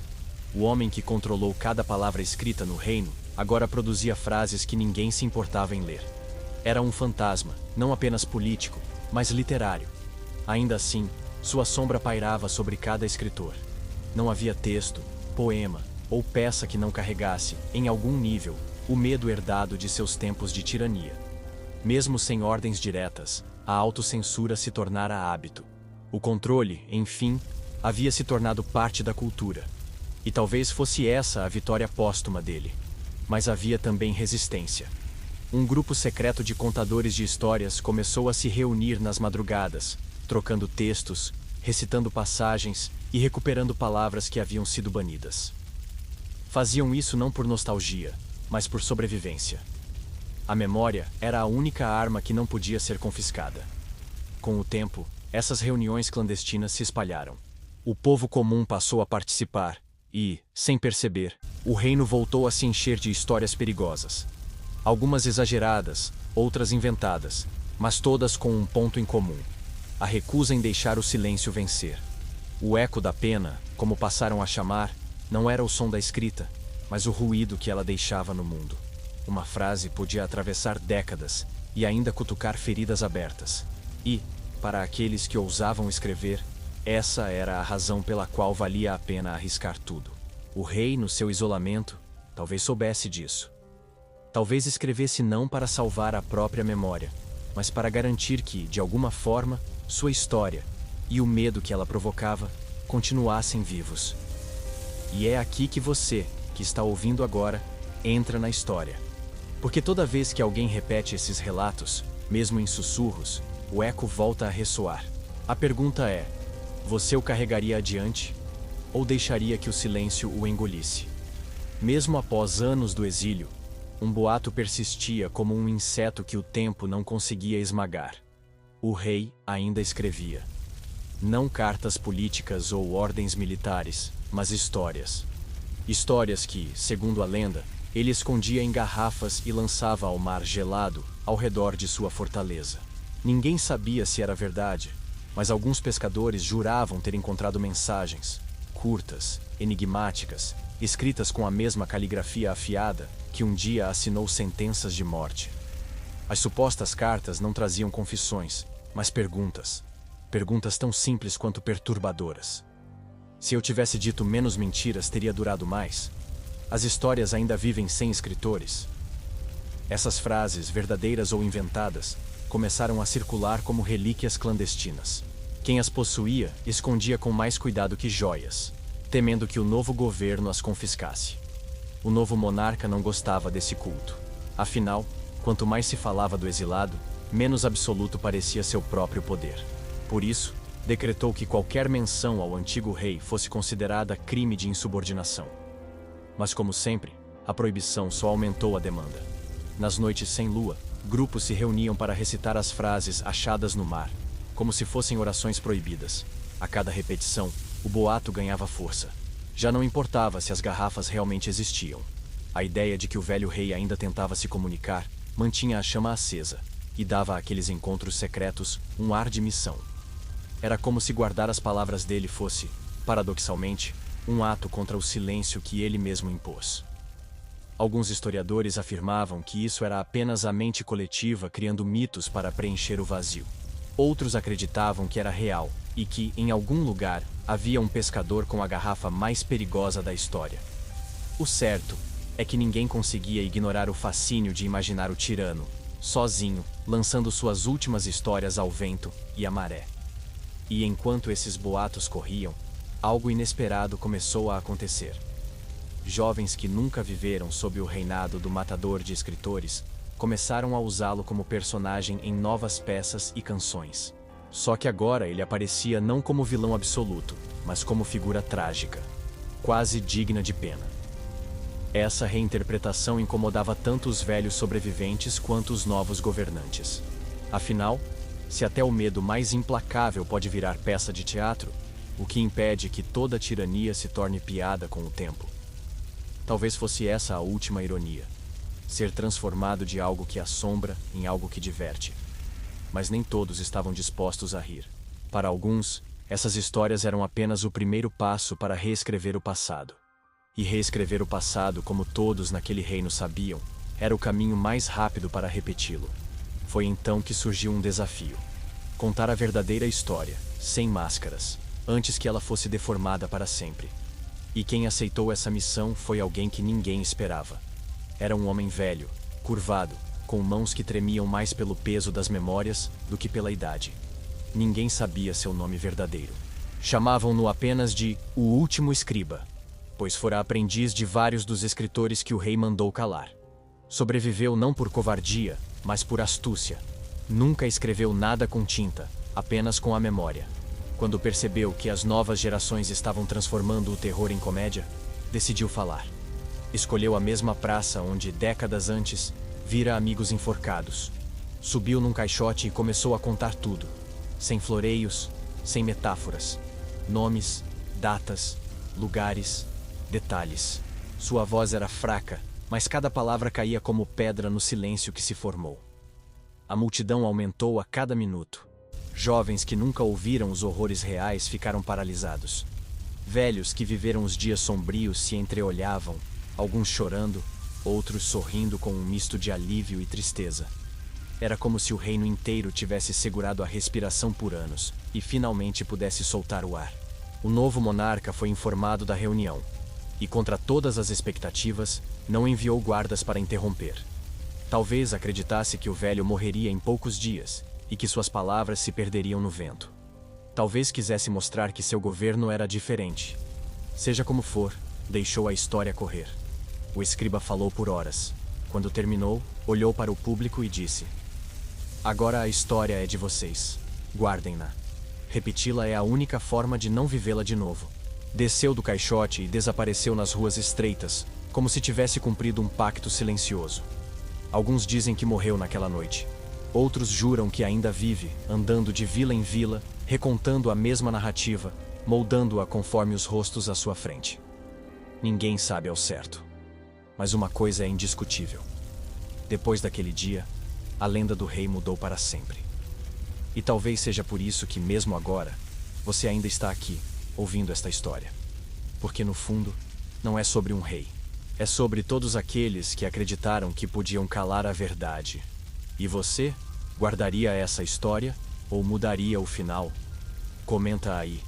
O homem que controlou cada palavra escrita no reino, agora produzia frases que ninguém se importava em ler. Era um fantasma, não apenas político, mas literário. Ainda assim, sua sombra pairava sobre cada escritor. Não havia texto, poema ou peça que não carregasse, em algum nível, o medo herdado de seus tempos de tirania. Mesmo sem ordens diretas, a autocensura se tornara hábito. O controle, enfim, havia se tornado parte da cultura. E talvez fosse essa a vitória póstuma dele. Mas havia também resistência. Um grupo secreto de contadores de histórias começou a se reunir nas madrugadas, trocando textos, recitando passagens e recuperando palavras que haviam sido banidas. Faziam isso não por nostalgia, mas por sobrevivência. A memória era a única arma que não podia ser confiscada. Com o tempo, essas reuniões clandestinas se espalharam. O povo comum passou a participar e, sem perceber, o reino voltou a se encher de histórias perigosas. Algumas exageradas, outras inventadas, mas todas com um ponto em comum: a recusa em deixar o silêncio vencer. O eco da pena, como passaram a chamar, não era o som da escrita, mas o ruído que ela deixava no mundo. Uma frase podia atravessar décadas e ainda cutucar feridas abertas. E, para aqueles que ousavam escrever, essa era a razão pela qual valia a pena arriscar tudo. O rei, no seu isolamento, talvez soubesse disso. Talvez escrevesse não para salvar a própria memória, mas para garantir que, de alguma forma, sua história e o medo que ela provocava continuassem vivos. E é aqui que você, que está ouvindo agora, entra na história. Porque toda vez que alguém repete esses relatos, mesmo em sussurros, o eco volta a ressoar. A pergunta é: você o carregaria adiante? Ou deixaria que o silêncio o engolisse? Mesmo após anos do exílio, um boato persistia como um inseto que o tempo não conseguia esmagar. O rei ainda escrevia. Não cartas políticas ou ordens militares, mas histórias. Histórias que, segundo a lenda, ele escondia em garrafas e lançava ao mar gelado ao redor de sua fortaleza. Ninguém sabia se era verdade, mas alguns pescadores juravam ter encontrado mensagens, curtas, enigmáticas, escritas com a mesma caligrafia afiada que um dia assinou sentenças de morte. As supostas cartas não traziam confissões, mas perguntas. Perguntas tão simples quanto perturbadoras. Se eu tivesse dito menos mentiras, teria durado mais? As histórias ainda vivem sem escritores. Essas frases, verdadeiras ou inventadas, começaram a circular como relíquias clandestinas. Quem as possuía escondia com mais cuidado que joias, temendo que o novo governo as confiscasse. O novo monarca não gostava desse culto. Afinal, quanto mais se falava do exilado, menos absoluto parecia seu próprio poder. Por isso, decretou que qualquer menção ao antigo rei fosse considerada crime de insubordinação. Mas como sempre, a proibição só aumentou a demanda. Nas noites sem lua, grupos se reuniam para recitar as frases achadas no mar, como se fossem orações proibidas. A cada repetição, o boato ganhava força. Já não importava se as garrafas realmente existiam. A ideia de que o velho rei ainda tentava se comunicar mantinha a chama acesa e dava àqueles encontros secretos um ar de missão. Era como se guardar as palavras dele fosse, paradoxalmente, um ato contra o silêncio que ele mesmo impôs. Alguns historiadores afirmavam que isso era apenas a mente coletiva criando mitos para preencher o vazio. Outros acreditavam que era real e que, em algum lugar, havia um pescador com a garrafa mais perigosa da história. O certo é que ninguém conseguia ignorar o fascínio de imaginar o tirano, sozinho, lançando suas últimas histórias ao vento e à maré. E enquanto esses boatos corriam, algo inesperado começou a acontecer. Jovens que nunca viveram sob o reinado do matador de escritores começaram a usá-lo como personagem em novas peças e canções. Só que agora ele aparecia não como vilão absoluto, mas como figura trágica, quase digna de pena. Essa reinterpretação incomodava tanto os velhos sobreviventes quanto os novos governantes. Afinal, se até o medo mais implacável pode virar peça de teatro, o que impede que toda tirania se torne piada com o tempo? Talvez fosse essa a última ironia: ser transformado de algo que assombra em algo que diverte. Mas nem todos estavam dispostos a rir. Para alguns, essas histórias eram apenas o primeiro passo para reescrever o passado. E reescrever o passado, como todos naquele reino sabiam, era o caminho mais rápido para repeti-lo. Foi então que surgiu um desafio: contar a verdadeira história, sem máscaras, antes que ela fosse deformada para sempre. E quem aceitou essa missão foi alguém que ninguém esperava. Era um homem velho, curvado, com mãos que tremiam mais pelo peso das memórias do que pela idade. Ninguém sabia seu nome verdadeiro. Chamavam-no apenas de o Último Escriba, pois fora aprendiz de vários dos escritores que o rei mandou calar. Sobreviveu não por covardia, mas por astúcia. Nunca escreveu nada com tinta, apenas com a memória. Quando percebeu que as novas gerações estavam transformando o terror em comédia, decidiu falar. Escolheu a mesma praça onde, décadas antes, vira amigos enforcados. Subiu num caixote e começou a contar tudo, sem floreios, sem metáforas. Nomes, datas, lugares, detalhes. Sua voz era fraca, mas cada palavra caía como pedra no silêncio que se formou. A multidão aumentou a cada minuto. Jovens que nunca ouviram os horrores reais ficaram paralisados. Velhos que viveram os dias sombrios se entreolhavam, alguns chorando, outros sorrindo com um misto de alívio e tristeza. Era como se o reino inteiro tivesse segurado a respiração por anos e finalmente pudesse soltar o ar. O novo monarca foi informado da reunião e, contra todas as expectativas, não enviou guardas para interromper. Talvez acreditasse que o velho morreria em poucos dias e que suas palavras se perderiam no vento. Talvez quisesse mostrar que seu governo era diferente. Seja como for, deixou a história correr. O escriba falou por horas. Quando terminou, olhou para o público e disse: "Agora a história é de vocês. Guardem-na. Repeti-la é a única forma de não vivê-la de novo." Desceu do caixote e desapareceu nas ruas estreitas, como se tivesse cumprido um pacto silencioso. Alguns dizem que morreu naquela noite. Outros juram que ainda vive, andando de vila em vila, recontando a mesma narrativa, moldando-a conforme os rostos à sua frente. Ninguém sabe ao certo. Mas uma coisa é indiscutível. Depois daquele dia, a lenda do rei mudou para sempre. E talvez seja por isso que, mesmo agora, você ainda está aqui, ouvindo esta história. Porque, no fundo, não é sobre um rei. É sobre todos aqueles que acreditaram que podiam calar a verdade. E você, guardaria essa história ou mudaria o final? Comenta aí.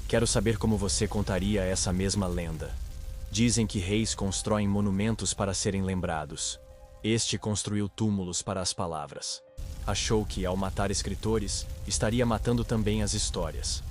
Quero saber como você contaria essa mesma lenda. Dizem que reis constroem monumentos para serem lembrados. Este construiu túmulos para as palavras. Achou que, ao matar escritores, estaria matando também as histórias.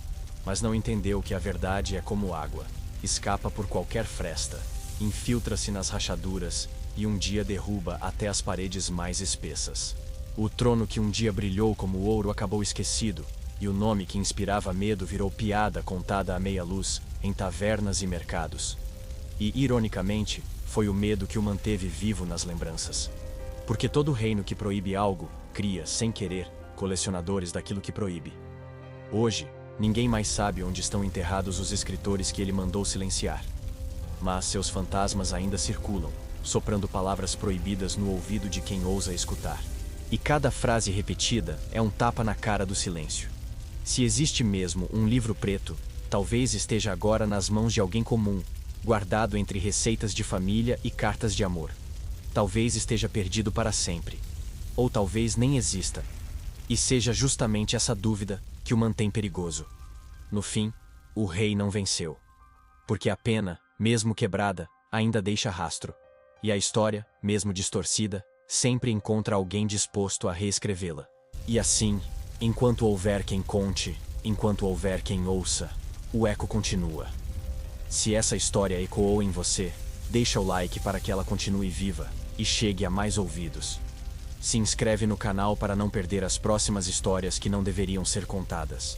Mas não entendeu que a verdade é como água. Escapa por qualquer fresta, infiltra-se nas rachaduras e um dia derruba até as paredes mais espessas. O trono que um dia brilhou como ouro acabou esquecido, e o nome que inspirava medo virou piada contada à meia luz em tavernas e mercados. E, ironicamente, foi o medo que o manteve vivo nas lembranças. Porque todo reino que proíbe algo, cria, sem querer, colecionadores daquilo que proíbe. Hoje, ninguém mais sabe onde estão enterrados os escritores que ele mandou silenciar. Mas seus fantasmas ainda circulam, soprando palavras proibidas no ouvido de quem ousa escutar. E cada frase repetida é um tapa na cara do silêncio. Se existe mesmo um livro preto, talvez esteja agora nas mãos de alguém comum, guardado entre receitas de família e cartas de amor. Talvez esteja perdido para sempre. Ou talvez nem exista. E seja justamente essa dúvida que o mantém perigoso. No fim, o rei não venceu. Porque a pena, mesmo quebrada, ainda deixa rastro. E a história, mesmo distorcida, sempre encontra alguém disposto a reescrevê-la. E assim, enquanto houver quem conte, enquanto houver quem ouça, o eco continua. Se essa história ecoou em você, deixa o like para que ela continue viva e chegue a mais ouvidos. Se inscreve no canal para não perder as próximas histórias que não deveriam ser contadas.